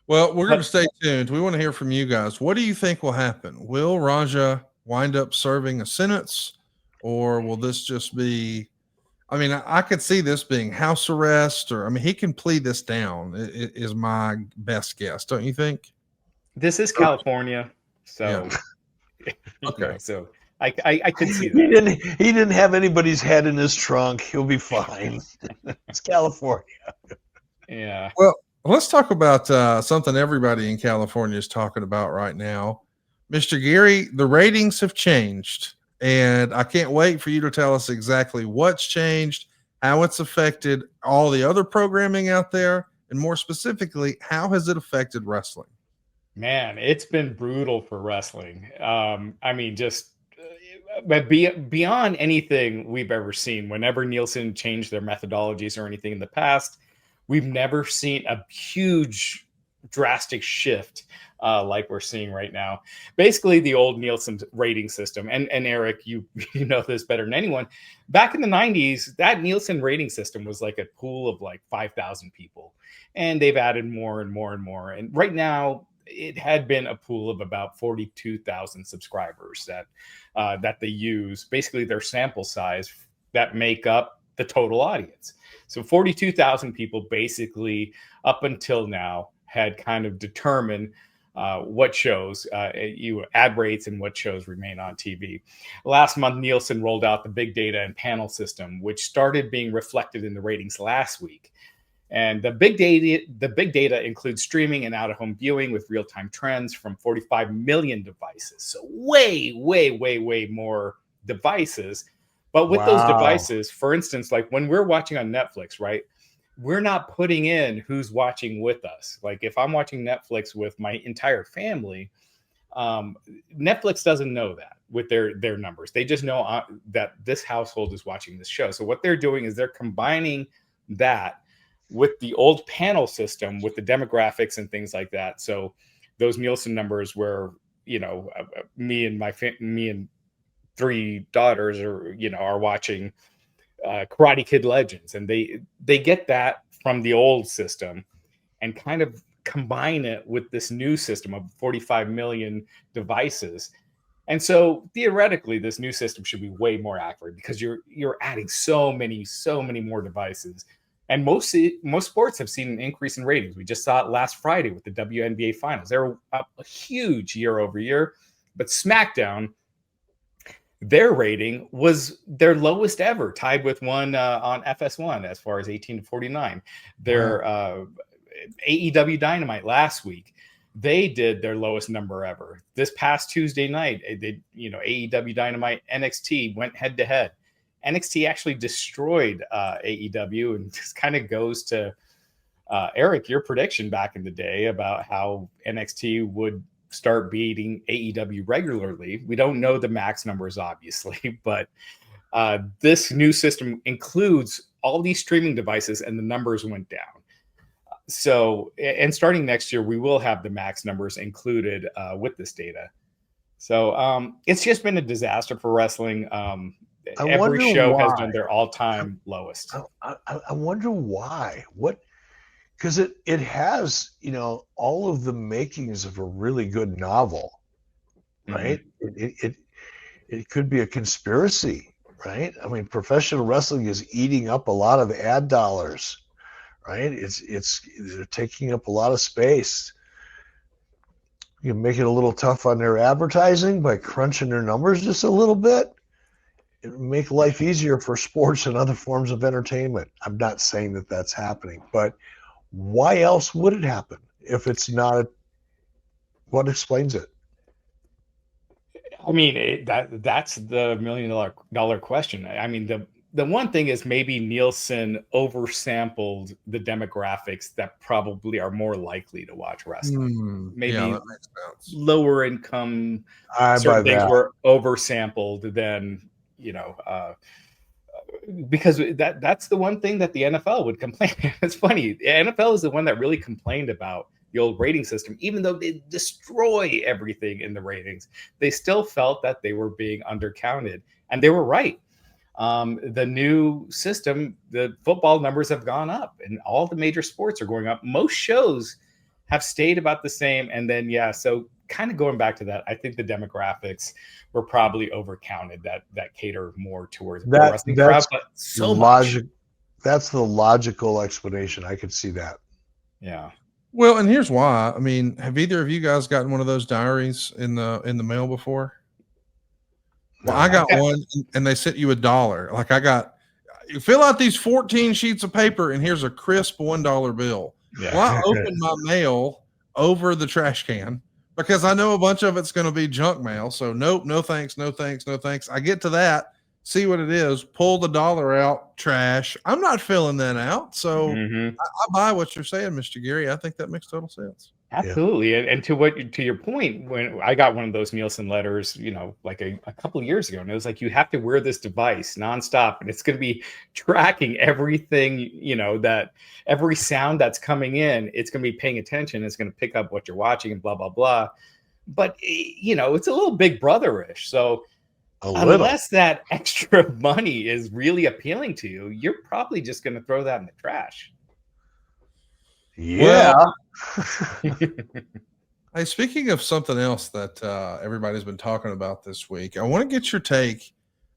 Well, we're going to stay tuned. We want to hear from you guys. What do you think will happen? Will Raja wind up serving a sentence, or will this just be, I could see this being house arrest, or, he can plead this down, is my best guess. Don't you think? This is California. So, yeah. Okay. So I could see that. He didn't have anybody's head in his trunk. He'll be fine. It's California. Yeah. Well, let's talk about something everybody in California is talking about right now. Mr. Giri, the ratings have changed, and I can't wait for you to tell us exactly what's changed, how it's affected all the other programming out there, and more specifically, how has it affected wrestling? Man, it's been brutal for wrestling. But beyond anything we've ever seen, whenever Nielsen changed their methodologies or anything in the past, we've never seen a huge, drastic shift like we're seeing right now. Basically, the old Nielsen rating system, and Eric, you know this better than anyone. Back in the 90s, that Nielsen rating system was like a pool of like 5,000 people, and they've added more and more and more. And right now, it had been a pool of about 42,000 subscribers that they use, basically their sample size that make up the total audience. So 42,000 people basically up until now had kind of determined what shows ad rates and what shows remain on TV. Last month, Nielsen rolled out the big data and panel system, which started being reflected in the ratings last week. And the big data includes streaming and out-of-home viewing with real-time trends from 45 million devices. So way, way, way, way more devices. But with those devices, for instance, like when we're watching on Netflix, right, we're not putting in who's watching with us. Like if I'm watching Netflix with my entire family, Netflix doesn't know that with their numbers. They just know that this household is watching this show. So what they're doing is they're combining that with the old panel system, with the demographics and things like that. So those Nielsen numbers where, me and 3 daughters are watching Karate Kid Legends, and they get that from the old system and kind of combine it with this new system of 45 million devices. And so theoretically, this new system should be way more accurate because you're adding so many more devices. And most sports have seen an increase in ratings. We just saw it last Friday with the WNBA finals. They were up a huge year over year. But SmackDown, their rating was their lowest ever, tied with one on FS1 as far as 18 to 49. Their AEW Dynamite last week, they did their lowest number ever. This past Tuesday night, AEW Dynamite NXT went head to head. NXT actually destroyed AEW, and just kind of goes to Eric, your prediction back in the day about how NXT would start beating AEW regularly. We don't know the max numbers, obviously, but this new system includes all these streaming devices, and the numbers went down. So, and starting next year, we will have the max numbers included with this data. So it's just been a disaster for wrestling. Every show has done their all-time lowest. I wonder why. What? Because it has, all of the makings of a really good novel, right? Mm-hmm. It could be a conspiracy, right? I mean, professional wrestling is eating up a lot of ad dollars, right? They're taking up a lot of space. You can make it a little tough on their advertising by crunching their numbers just a little bit. It would make life easier for sports and other forms of entertainment. I'm not saying that that's happening, but why else would it happen if it's not? What explains it? I mean, that's the $1 million question. I mean, the one thing is maybe Nielsen oversampled the demographics that probably are more likely to watch wrestling. Maybe that makes sense. Lower income certain things were oversampled than, because that's the one thing that the NFL would complain. It's funny. The NFL is the one that really complained about the old rating system. Even though they destroy everything in the ratings, they still felt that they were being undercounted, and they were right. The new system, the football numbers have gone up, and all the major sports are going up. Most shows have stayed about the same. And then, so kind of going back to that, I think the demographics were probably overcounted that cater more towards the wrestling crowd, but so much. That's the logical explanation. I could see that. Yeah. Well, and here's why. I mean, have either of you guys gotten one of those diaries in the mail before? Well, I got one, and they sent you $1. Like you fill out these 14 sheets of paper, and here's a crisp $1 bill. Yeah. Well, I opened my mail over the trash can because I know a bunch of it's going to be junk mail. So nope, no thanks, no thanks, no thanks. I get to that, see what it is, pull the $1 out, trash. I'm not filling that out. So I buy what you're saying, Mr. Giri. I think that makes total sense. Absolutely. Yeah. And to your point, when I got one of those Nielsen letters, like a couple of years ago, and it was like, you have to wear this device nonstop, and it's going to be tracking everything, that every sound that's coming in, it's going to be paying attention. It's going to pick up what you're watching and blah, blah, blah. But, it's a little Big Brother-ish. So unless that extra money is really appealing to you, you're probably just going to throw that in the trash. Yeah. Well, hey, speaking of something else that everybody's been talking about this week, I want to get your take.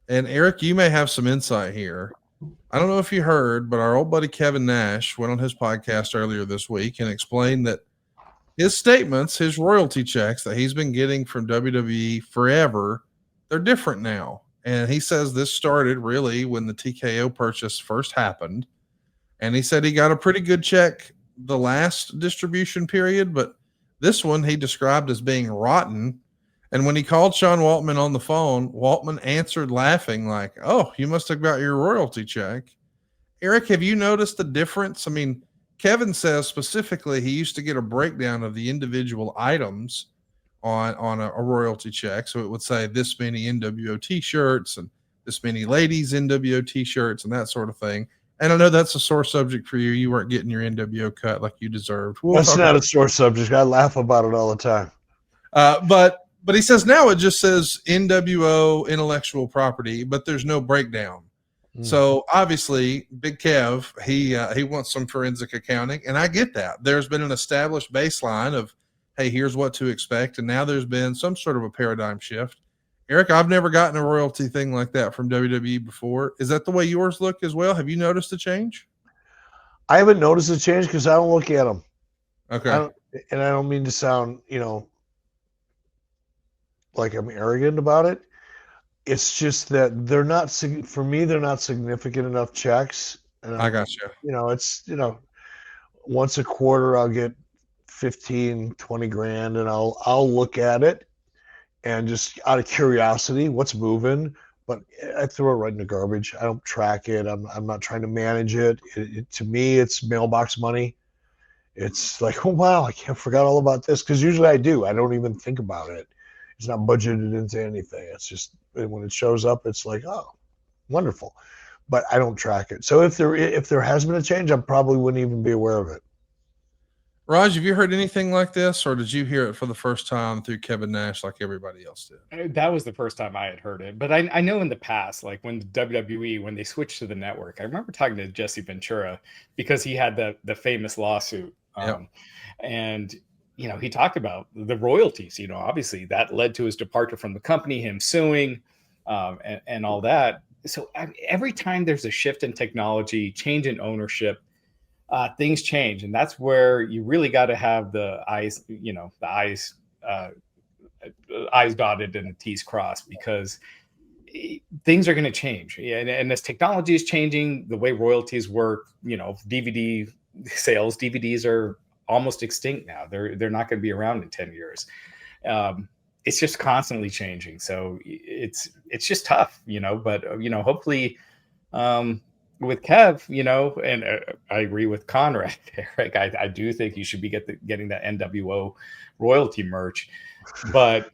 And Eric, you may have some insight here. I don't know if you heard, but our old buddy Kevin Nash went on his podcast earlier this week and explained that his statements, his royalty checks that he's been getting from WWE forever, they're different now. And he says this started really when the TKO purchase first happened. And he said he got a pretty good check the last distribution period, but this one he described as being rotten. And when he called Sean Waltman on the phone, Waltman answered laughing like, "Oh, you must have got your royalty check." Eric, have you noticed the difference? I mean, Kevin says specifically he used to get a breakdown of the individual items on a royalty check. So it would say this many NWO t-shirts and this many ladies NWO t-shirts and that sort of thing. And I know that's a sore subject for you. You weren't getting your NWO cut like you deserved. That's not a sore subject. I laugh about it all the time. But he says now it just says NWO intellectual property, but there's no breakdown. So obviously, Big Kev, he wants some forensic accounting, and I get that. There's been an established baseline of, hey, here's what to expect, and now there's been some sort of a paradigm shift. Eric, I've never gotten a royalty thing like that from WWE before. Is that the way yours look as well? Have you noticed a change? I haven't noticed a change because I don't look at them. Okay. I don't mean to sound, like I'm arrogant about it. It's just that they're not, for me, they're not significant enough checks. And I got you. It's, once a quarter I'll get 15, 20 grand and I'll look at it. And just out of curiosity, what's moving? but I throw it right in the garbage. I don't track it. I'm not trying to manage it. To me, it's mailbox money. It's like, oh wow, I forgot all about this, because usually I do. I don't even think about it. It's not budgeted into anything. It's just when it shows up, it's like, oh, wonderful. But I don't track it. So if there has been a change, I probably wouldn't even be aware of it. Raj, have you heard anything like this, or did you hear it for the first time through Kevin Nash like everybody else did? That was the first time I had heard it. But I know in the past, like when the WWE, when they switched to the network, I remember talking to Jesse Ventura because he had the famous lawsuit. Yep. And, you know, he talked about the royalties, you know, obviously that led to his departure from the company, him suing and all that. So every time there's a shift in technology, change in ownership, things change. And that's where you really got to have the I's, you know, the I's dotted and the T's crossed, because things are going to change. And as technology is changing, the way royalties work, you know, DVD sales, DVDs are almost extinct now. They're not going to be around in 10 years. It's just constantly changing. So it's just tough, you know, but, you know, hopefully with Kev, you know, and I agree with Conrad, Eric, I do think you should be getting that NWO royalty merch. But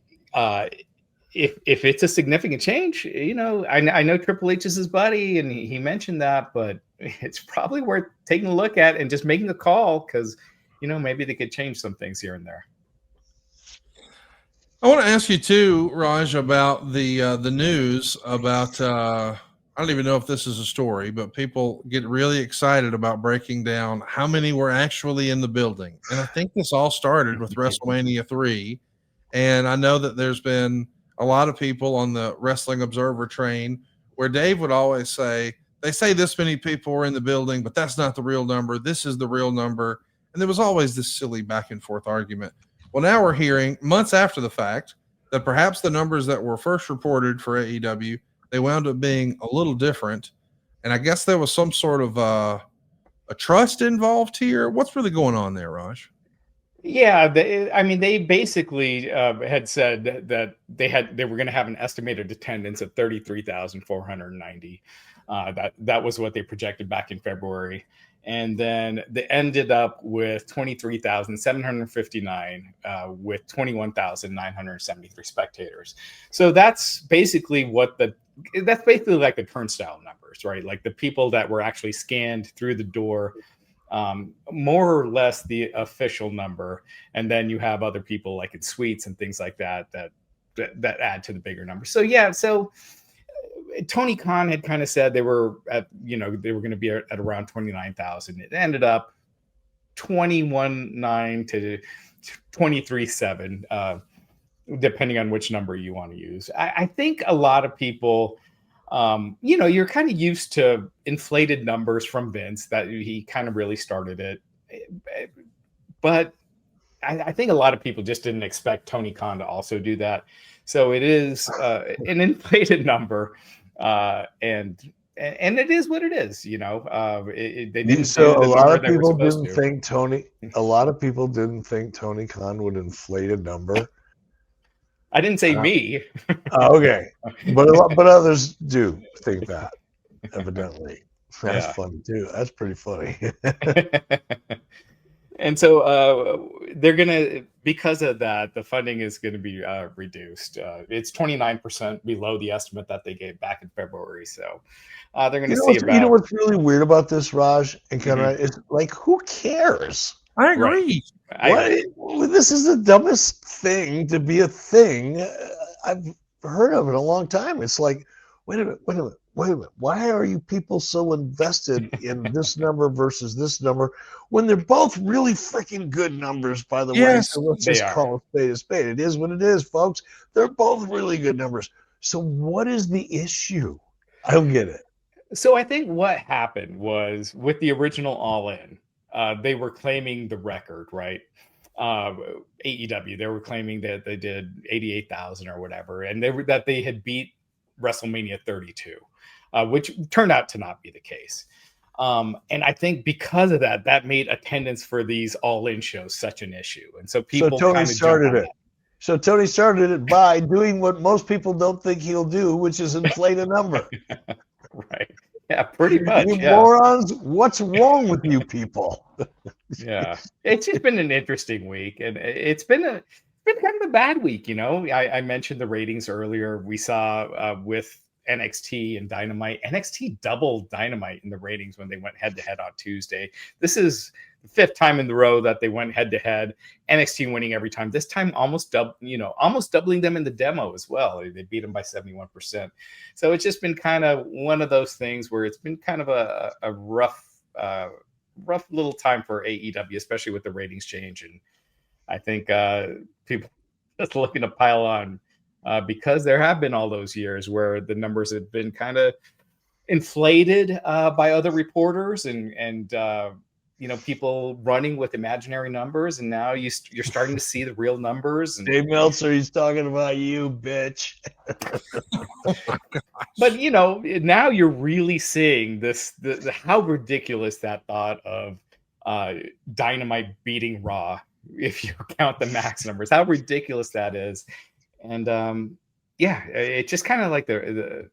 if it's a significant change, you know, I know Triple H is his buddy and he mentioned that, but it's probably worth taking a look at and just making a call, because, you know, maybe they could change some things here and there. I want to ask you too, Raj, about the news about I don't even know if this is a story, but people get really excited about breaking down how many were actually in the building. And I think this all started with WrestleMania 3. And I know that there's been a lot of people on the Wrestling Observer train where Dave would always say, they say this many people were in the building, but that's not the real number. This is the real number. And there was always this silly back and forth argument. Well, now we're hearing months after the fact that perhaps the numbers that were first reported for AEW, they wound up being a little different. And I guess there was some sort of a trust involved here. What's really going on there, Raj? Yeah, they basically had said that they were going to have an estimated attendance of 33,490. That was what they projected back in February. And then they ended up with 23,759 with 21,973 spectators. So that's basically like the turnstile numbers, right? Like the people that were actually scanned through the door, more or less the official number. And then you have other people like in suites and things like that add to the bigger number. So yeah, Tony Khan had kind of said they were going to be at around 29,000. It ended up 21,900 to 23,700, depending on which number you want to use. I think a lot of people, you're kind of used to inflated numbers from Vince, that he kind of really started it. But I think a lot of people just didn't expect Tony Khan to also do that. So it is an inflated number. And it is what it is, you know. They didn't. So a lot of people didn't think Tony Khan would inflate a number. I didn't say me. Okay, but others do think that. Evidently, that's funny too. That's pretty funny. And so they're gonna, because of that, the funding is going to be reduced. It's 29% below the estimate that they gave back in February. So they're going to see about. You know what's really weird about this, Raj and Conrad? It's like, who cares? I agree. Right. This is the dumbest thing to be a thing I've heard of in a long time. It's like, wait a minute. Why are you people so invested in this number versus this number when they're both really freaking good numbers, by the way? So let's just call a spade. It is what it is, folks. They're both really good numbers. So what is the issue? I don't get it. So I think what happened was with the original All In, they were claiming the record, right? AEW, they were claiming that they did 88,000 or whatever, and that they had beat WrestleMania 32. Which turned out to not be the case. And I think because of that made attendance for these all-in shows such an issue. And so people Tony started it. So Tony started it by doing what most people don't think he'll do, which is inflate a number. Right. Yeah, pretty much. You Yeah. morons, what's wrong with you people? Yeah. It's just been an interesting week, and it's been kind of a bad week. I mentioned the ratings earlier. We saw with NXT and Dynamite. NXT doubled Dynamite in the ratings when they went head to head on Tuesday. This is the fifth time in the row that they went head to head. NXT winning every time. This time almost doubling them in the demo as well. They beat them by 71%. So it's just been kind of one of those things where it's been kind of a rough little time for AEW, especially with the ratings change. And I think people just looking to pile on. Because there have been all those years where the numbers have been kind of inflated by other reporters and people running with imaginary numbers, and now you're starting to see the real numbers. And, Dave Meltzer, he's talking about you, bitch. But now you're really seeing the how ridiculous that thought of Dynamite beating Raw, if you count the max numbers, how ridiculous that is. And it just kind of like the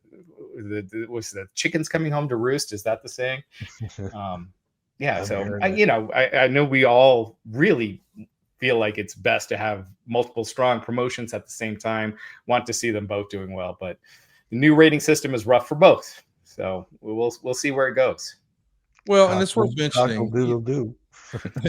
was the chickens coming home to roost? Is that the saying? So I know we all really feel like it's best to have multiple strong promotions at the same time. Want to see them both doing well, but the new rating system is rough for both. So we'll see where it goes. Well, and it's worth mentioning.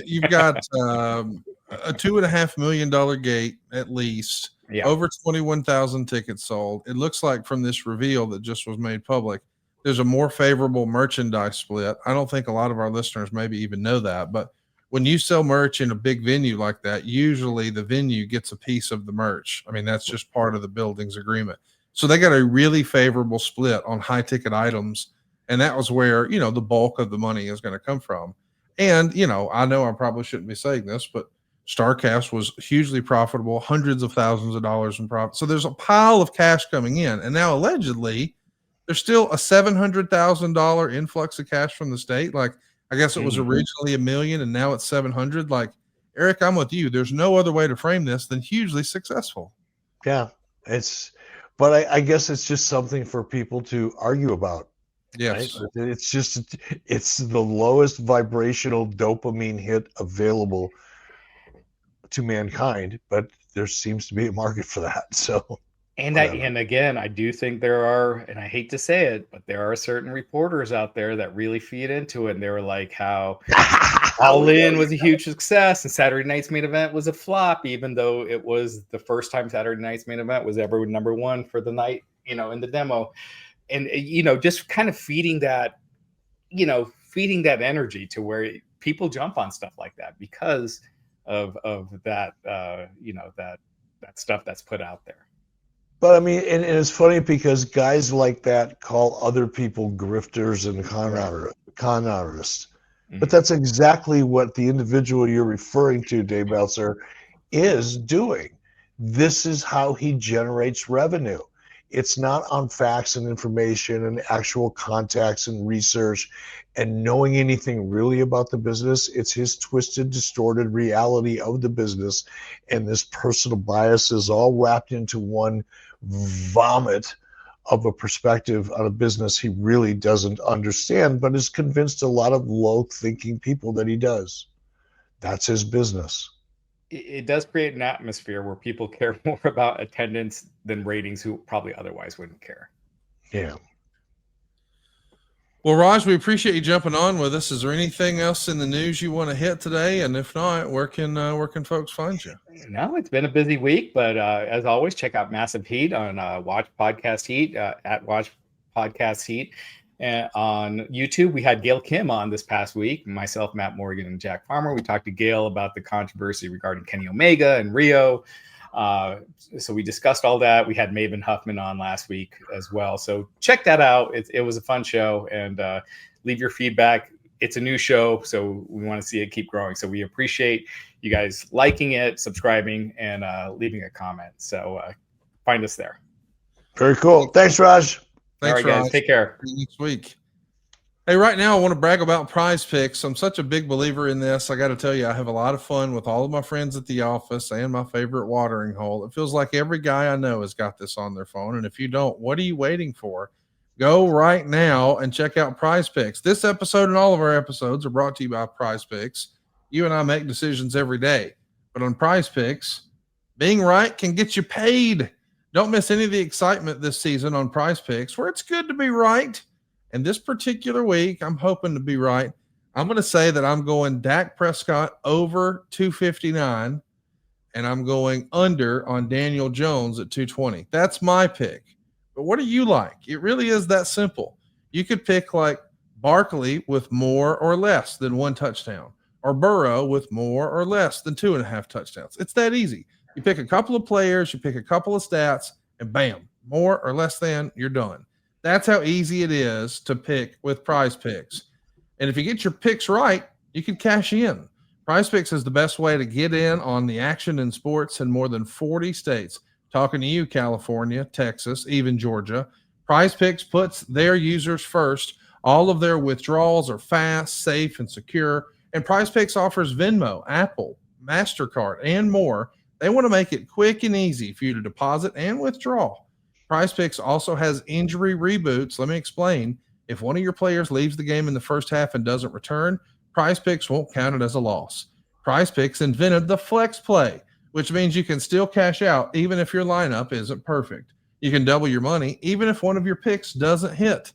You've got a $2.5 million gate at least. Yeah. Over 21,000 tickets sold. It looks like from this reveal that just was made public, there's a more favorable merchandise split. I don't think a lot of our listeners maybe even know that, but when you sell merch in a big venue like that, usually the venue gets a piece of the merch. I mean, that's just part of the building's agreement. So they got a really favorable split on high ticket items. And that was where, the bulk of the money is going to come from. And, I know I probably shouldn't be saying this, but StarCast was hugely profitable, hundreds of thousands of dollars in profit. So there's a pile of cash coming in. And now allegedly there's still a $700,000 influx of cash from the state. Like, I guess it was originally $1 million and now it's 700. Like, Eric, I'm with you. There's no other way to frame this than hugely successful. Yeah, but I guess it's just something for people to argue about. Yes. Right? It's the lowest vibrational dopamine hit available to mankind, but there seems to be a market for that. So, and again, I do think there are, and I hate to say it, but there are certain reporters out there that really feed into it. And they were like, how All In was a huge success and Saturday Night's Main Event was a flop, even though it was the first time Saturday Night's Main Event was ever number one for the night, in the demo. And, just kind of feeding that energy to where people jump on stuff like that because of that, that stuff that's put out there. But I mean, and it's funny because guys like that call other people grifters and con artists. Mm-hmm. But that's exactly what the individual you're referring to, Dave Meltzer, is doing. This is how he generates revenue. It's not on facts and information and actual contacts and research and knowing anything really about the business. It's his twisted, distorted reality of the business. And this personal bias is all wrapped into one vomit of a perspective on a business he really doesn't understand, but is convinced a lot of low-thinking people that he does. That's his business. It does create an atmosphere where people care more about attendance than ratings, who probably otherwise wouldn't care. Yeah. Well, Raj, we appreciate you jumping on with us. Is there anything else in the news you want to hit today? And if not, where can folks find you? No, it's been a busy week, but as always, check out Massive Heat on Watch Podcast Heat at Watch Podcast Heat. And on YouTube, we had Gail Kim on this past week. Myself, Matt Morgan, and Jack Farmer. We talked to Gail about the controversy regarding Kenny Omega and Rio. So we discussed all that. We had Maven Huffman on last week as well. So check that out. It was a fun show, and leave your feedback. It's a new show, so we want to see it keep growing. So we appreciate you guys liking it, subscribing, and leaving a comment. So find us there. Very cool. Thanks, Raj. Thanks, all right, guys. Take care. Next week. Hey, right now I want to brag about Prize Picks. I'm such a big believer in this. I got to tell you, I have a lot of fun with all of my friends at the office and my favorite watering hole. It feels like every guy I know has got this on their phone. And if you don't, what are you waiting for? Go right now and check out Prize Picks. This episode and all of our episodes are brought to you by Prize Picks. You and I make decisions every day, but on Prize Picks, being right can get you paid. Don't miss any of the excitement this season on Prize Picks, where it's good to be right. And this particular week, I'm hoping to be right. I'm going to say that I'm going Dak Prescott over 259, and I'm going under on Daniel Jones at 220. That's my pick. But what do you like? It really is that simple. You could pick like Barkley with more or less than 1 touchdown, or Burrow with more or less than 2.5 touchdowns. It's that easy. You pick a couple of players, you pick a couple of stats, and bam, more or less than, you're done. That's how easy it is to pick with Prize Picks. And if you get your picks right, you can cash in. Prize Picks is the best way to get in on the action in sports in more than 40 states. Talking to you, California, Texas, even Georgia. Prize Picks puts their users first. All of their withdrawals are fast, safe, and secure. And Prize Picks offers Venmo, Apple, MasterCard, and more. They want to make it quick and easy for you to deposit and withdraw. Prize Picks also has injury reboots. Let me explain. If one of your players leaves the game in the first half and doesn't return, Prize Picks won't count it as a loss. Prize Picks invented the flex play, which means you can still cash out even if your lineup isn't perfect. You can double your money even if one of your picks doesn't hit.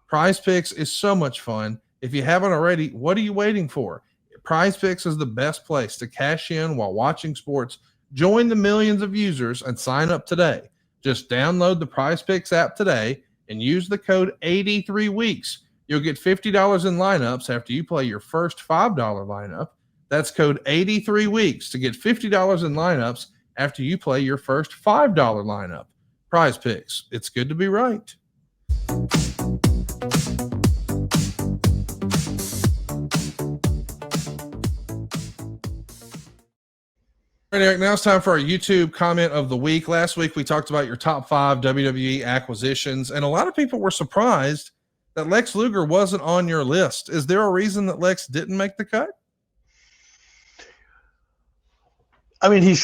Prize Picks is so much fun. If you haven't already, what are you waiting for? Prize Picks is the best place to cash in while watching sports. Join the millions of users and sign up today. Just download the Prize Picks app today and use the code 83weeks. You'll get $50 in lineups after you play your first $5 lineup. That's code 83weeks to get $50 in lineups after you play your first $5 lineup. Prize Picks. It's good to be right. All right, Eric, now it's time for our YouTube comment of the week. Last week, we talked about your top 5 WWE acquisitions, and a lot of people were surprised that Lex Luger wasn't on your list. Is there a reason that Lex didn't make the cut? I mean, he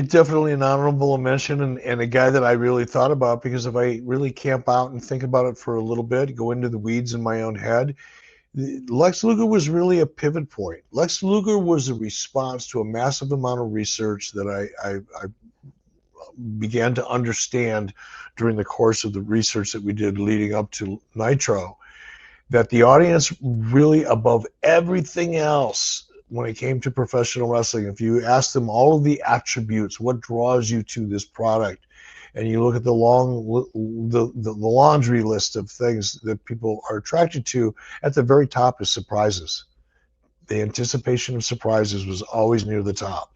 definitely an honorable mention and a guy that I really thought about, because if I really camp out and think about it for a little bit, go into the weeds in my own head, Lex Luger was really a pivot point. Lex Luger was a response to a massive amount of research that I began to understand during the course of the research that we did leading up to Nitro, that the audience really, above everything else, when it came to professional wrestling, if you ask them all of the attributes, what draws you to this product, and you look at the laundry list of things that people are attracted to, at the very top is surprises. The anticipation of surprises was always near the top.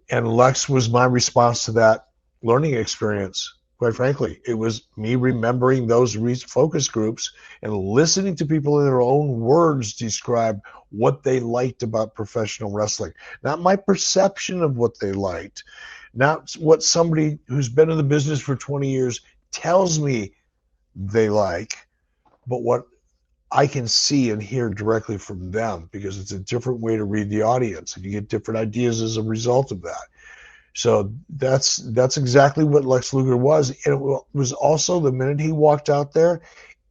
And Lex was my response to that learning experience. Quite frankly, it was me remembering those focus groups and listening to people in their own words describe what they liked about professional wrestling. Not my perception of what they liked, not what somebody who's been in the business for 20 years tells me they like, but what I can see and hear directly from them, because it's a different way to read the audience, and you get different ideas as a result of that. So that's exactly what Lex Luger was. And it was also, the minute he walked out there,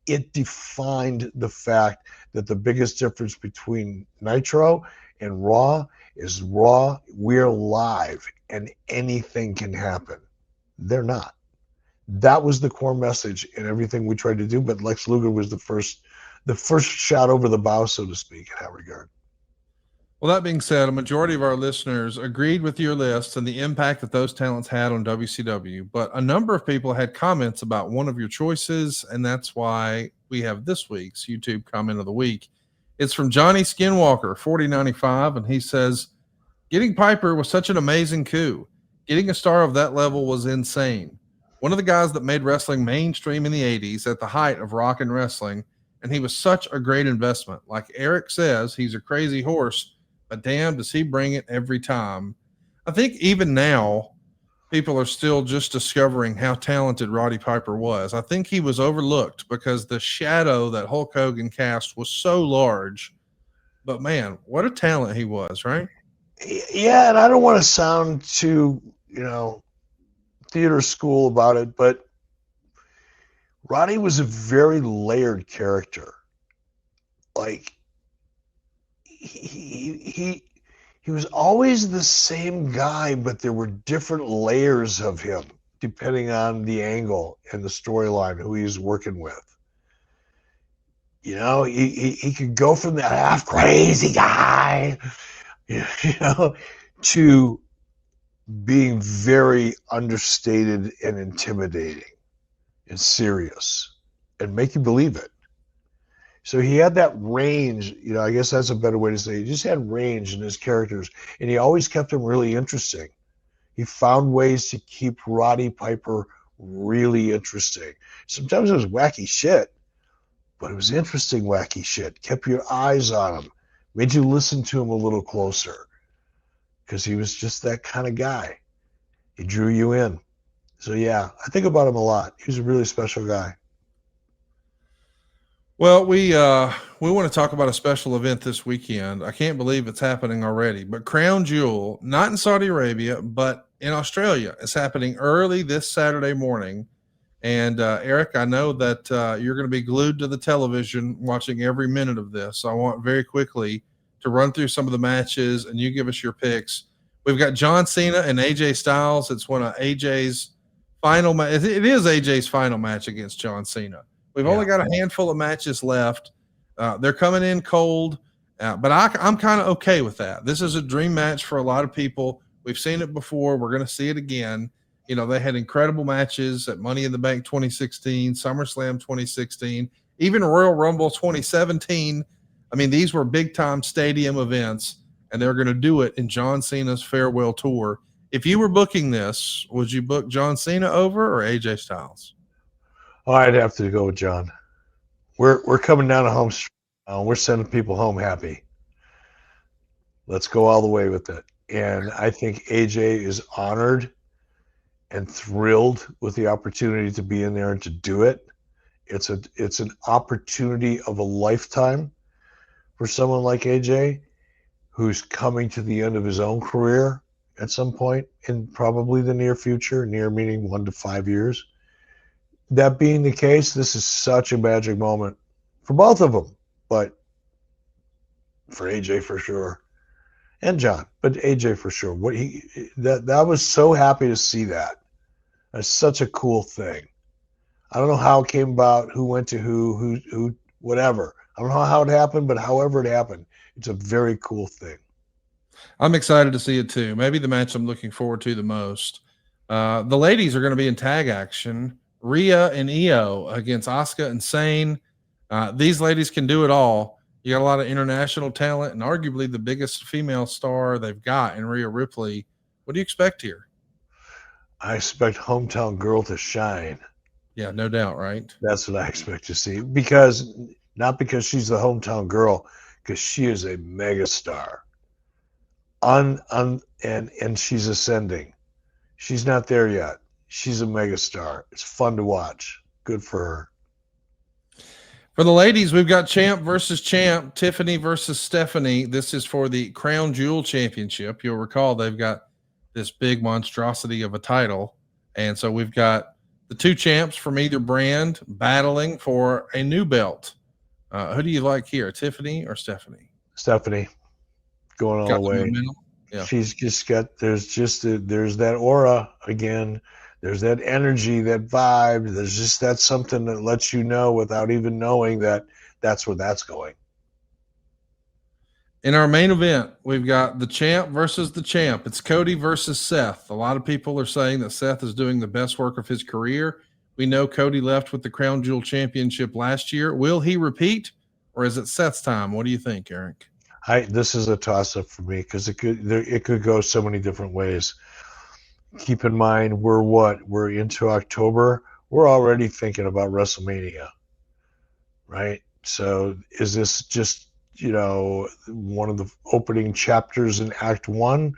it defined the fact that the biggest difference between Nitro and Raw is Raw, we're live and anything can happen. They're not. That was the core message in everything we tried to do, but Lex Luger was the first shot over the bow, so to speak, in that regard. Well, that being said, a majority of our listeners agreed with your list and the impact that those talents had on WCW, but a number of people had comments about one of your choices, and that's why we have this week's YouTube comment of the week. It's from Johnny Skinwalker, 4095, and he says, getting Piper was such an amazing coup. Getting a star of that level was insane. One of the guys that made wrestling mainstream in the 80s at the height of rock and wrestling, and he was such a great investment. Like Eric says, he's a crazy horse, but damn, does he bring it every time. I think even now, people are still just discovering how talented Roddy Piper was. I think he was overlooked because the shadow that Hulk Hogan cast was so large. But man, what a talent he was, right? Yeah, and I don't want to sound too, theater school about it, but Roddy was a very layered character. Like he was always the same guy, but there were different layers of him depending on the angle and the storyline, who he was working with. He could go from that half crazy guy, to being very understated and intimidating and serious and make you believe it. So he had that range, I guess that's a better way to say it. He just had range in his characters, and he always kept them really interesting. He found ways to keep Roddy Piper really interesting. Sometimes it was wacky shit, but it was interesting wacky shit. Kept your eyes on him, made you listen to him a little closer, because he was just that kind of guy. He drew you in. So yeah, I think about him a lot. He was a really special guy. Well, we want to talk about a special event this weekend. I can't believe it's happening already, but Crown Jewel, not in Saudi Arabia, but in Australia, is happening early this Saturday morning. And Eric, I know that you're going to be glued to the television watching every minute of this. So I want very quickly to run through some of the matches, and you give us your picks. We've got John Cena and AJ Styles. It's one of AJ's final match. It is AJ's final match against John Cena. We've only got a handful of matches left. They're coming in cold, but I'm kind of okay with that. This is a dream match for a lot of people. We've seen it before. We're going to see it again. They had incredible matches at Money in the Bank 2016, SummerSlam 2016, even Royal Rumble 2017. I mean, these were big-time stadium events, and they're going to do it in John Cena's farewell tour. If you were booking this, would you book John Cena over or AJ Styles? Oh, I'd have to go with John. We're coming down to home. We're sending people home happy. Let's go all the way with it. And I think AJ is honored and thrilled with the opportunity to be in there and to do it. It's an opportunity of a lifetime for someone like AJ, who's coming to the end of his own career at some point in probably the near future, near meaning 1 to 5 years. That being the case, this is such a magic moment for both of them, but for AJ for sure, and John, but AJ for sure. That was so happy to see that. That's such a cool thing. I don't know how it came about, who went to who, whatever. I don't know how it happened, but however it happened, it's a very cool thing. I'm excited to see it too. Maybe the match I'm looking forward to the most. The ladies are going to be in tag action. Rhea and Io against Asuka and Sane. These ladies can do it all. You got a lot of international talent and arguably the biggest female star they've got in Rhea Ripley. What do you expect here? I expect hometown girl to shine. Yeah, no doubt, right? That's what I expect to see. Not because she's the hometown girl, because she is a megastar. And she's ascending. She's not there yet. She's a megastar. It's fun to watch. Good for her. For the ladies, we've got Champ versus Champ, Tiffany versus Stephanie. This is for the Crown Jewel Championship. You'll recall they've got this big monstrosity of a title. And so we've got the two champs from either brand battling for a new belt. Who do you like here, Tiffany or Stephanie? Stephanie, going all the way. Yeah. She's just got, there's that aura again. There's that energy, that vibe. There's just that something that lets you know without even knowing that that's where that's going. In our main event, we've got the champ versus the champ. It's Cody versus Seth. A lot of people are saying that Seth is doing the best work of his career. We know Cody left with the Crown Jewel Championship last year. Will he repeat, or is it Seth's time? What do you think, Eric? This is a toss-up for me because it could go so many different ways. Keep in mind, we're into October. We're already thinking about WrestleMania, right? So is this just, one of the opening chapters in Act 1,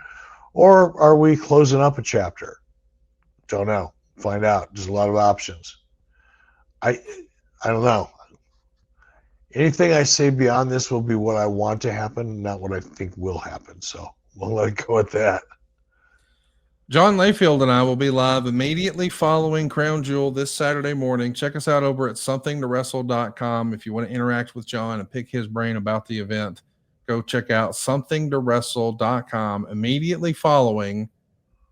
or are we closing up a chapter? Don't know. Find out. There's a lot of options. I don't know. Anything I say beyond this will be what I want to happen, not what I think will happen. So we'll let it go at that. John Layfield and I will be live immediately following Crown Jewel this Saturday morning. Check us out over at somethingtowrestle.com. If you want to interact with John and pick his brain about the event, go check out somethingtowrestle.com immediately following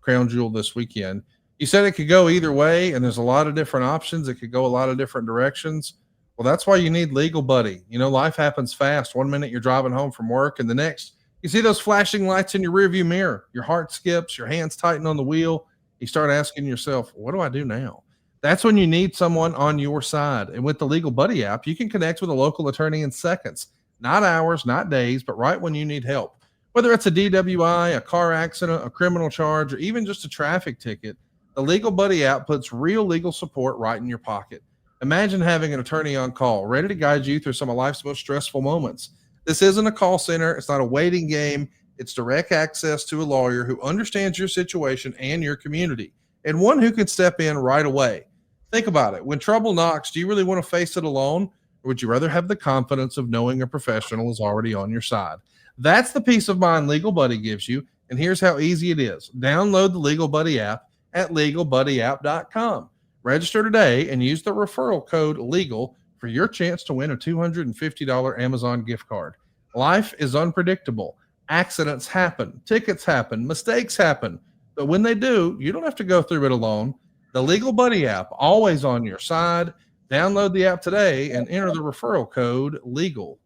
Crown Jewel this weekend. You said it could go either way, and there's a lot of different options. It could go a lot of different directions. Well, that's why you need Legal Buddy. You know, life happens fast. 1 minute you're driving home from work, and the next you see those flashing lights in your rearview mirror. Your heart skips, your hands tighten on the wheel. You start asking yourself, what do I do now? That's when you need someone on your side. And with the Legal Buddy app, you can connect with a local attorney in seconds, not hours, not days, but right when you need help. Whether it's a DWI, a car accident, a criminal charge, or even just a traffic ticket, the Legal Buddy app puts real legal support right in your pocket. Imagine having an attorney on call, ready to guide you through some of life's most stressful moments. This isn't a call center. It's not a waiting game. It's direct access to a lawyer who understands your situation and your community, and one who can step in right away. Think about it. When trouble knocks, do you really want to face it alone, or would you rather have the confidence of knowing a professional is already on your side? That's the peace of mind Legal Buddy gives you, and here's how easy it is. Download the Legal Buddy app at legalbuddyapp.com. Register today and use the referral code LEGAL for your chance to win a $250 Amazon gift card. Life is unpredictable. Accidents happen. Tickets happen. Mistakes happen. But when they do, you don't have to go through it alone. The Legal Buddy app, always on your side. Download the app today and enter the referral code LEGAL.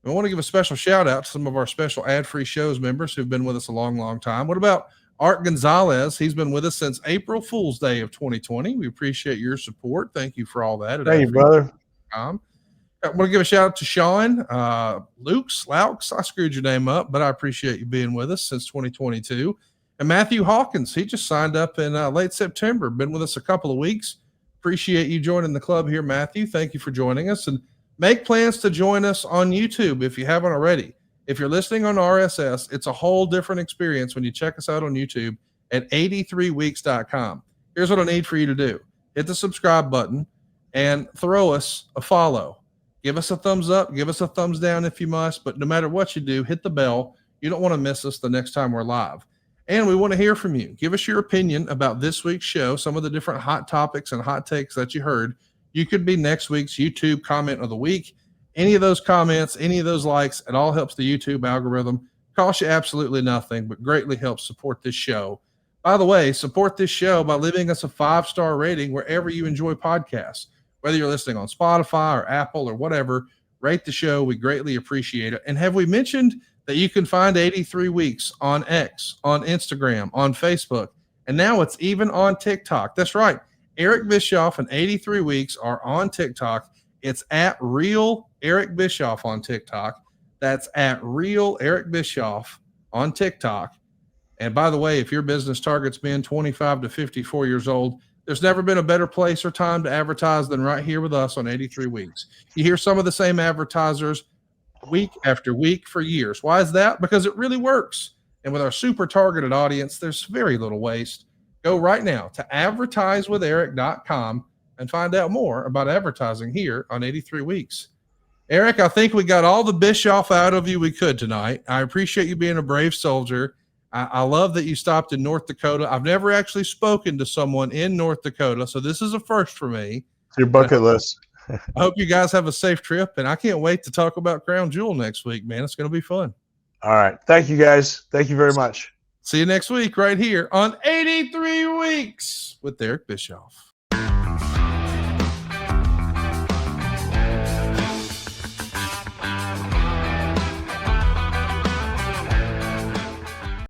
I want to give a special shout out to some of our special ad-free shows members who've been with us a long, long time. What about Art Gonzalez? He's been with us since April Fool's Day of 2020. We appreciate your support. Thank you for all that. Thank you, brother. I want to give a shout out to Sean, Lukes, I screwed your name up, but I appreciate you being with us since 2022. And Matthew Hawkins, he just signed up in late September, been with us a couple of weeks. Appreciate you joining the club here, Matthew. Thank you for joining us, and make plans to join us on YouTube if you haven't already. If you're listening on RSS, it's a whole different experience when you check us out on YouTube at 83weeks.com. Here's what I need for you to do. Hit the subscribe button and throw us a follow. Give us a thumbs up. Give us a thumbs down if you must. But no matter what you do, hit the bell. You don't want to miss us the next time we're live. And we want to hear from you. Give us your opinion about this week's show, some of the different hot topics and hot takes that you heard. You could be next week's YouTube comment of the week. Any of those comments, any of those likes, it all helps the YouTube algorithm. Costs you absolutely nothing, but greatly helps support this show. By the way, support this show by leaving us a 5-star rating wherever you enjoy podcasts. Whether you're listening on Spotify or Apple or whatever, rate the show. We greatly appreciate it. And have we mentioned that you can find 83 Weeks on X, on Instagram, on Facebook, and now it's even on TikTok. That's right. Eric Bischoff and 83 Weeks are on TikTok. It's at Real Eric Bischoff on TikTok. That's at Real Eric Bischoff on TikTok. And by the way, if your business targets being 25 to 54 years old, there's never been a better place or time to advertise than right here with us on 83 Weeks. You hear some of the same advertisers week after week for years. Why is that? Because it really works. And with our super targeted audience, there's very little waste. Go right now to advertisewitheric.com and find out more about advertising here on 83 Weeks. Eric, I think we got all the Bischoff out of you we could tonight. I appreciate you being a brave soldier. I love that you stopped in North Dakota. I've never actually spoken to someone in North Dakota, so this is a first for me. It's your bucket list. I hope you guys have a safe trip, and I can't wait to talk about Crown Jewel next week, man. It's going to be fun. All right. Thank you, guys. Thank you very much. See you next week right here on 83 Weeks with Eric Bischoff.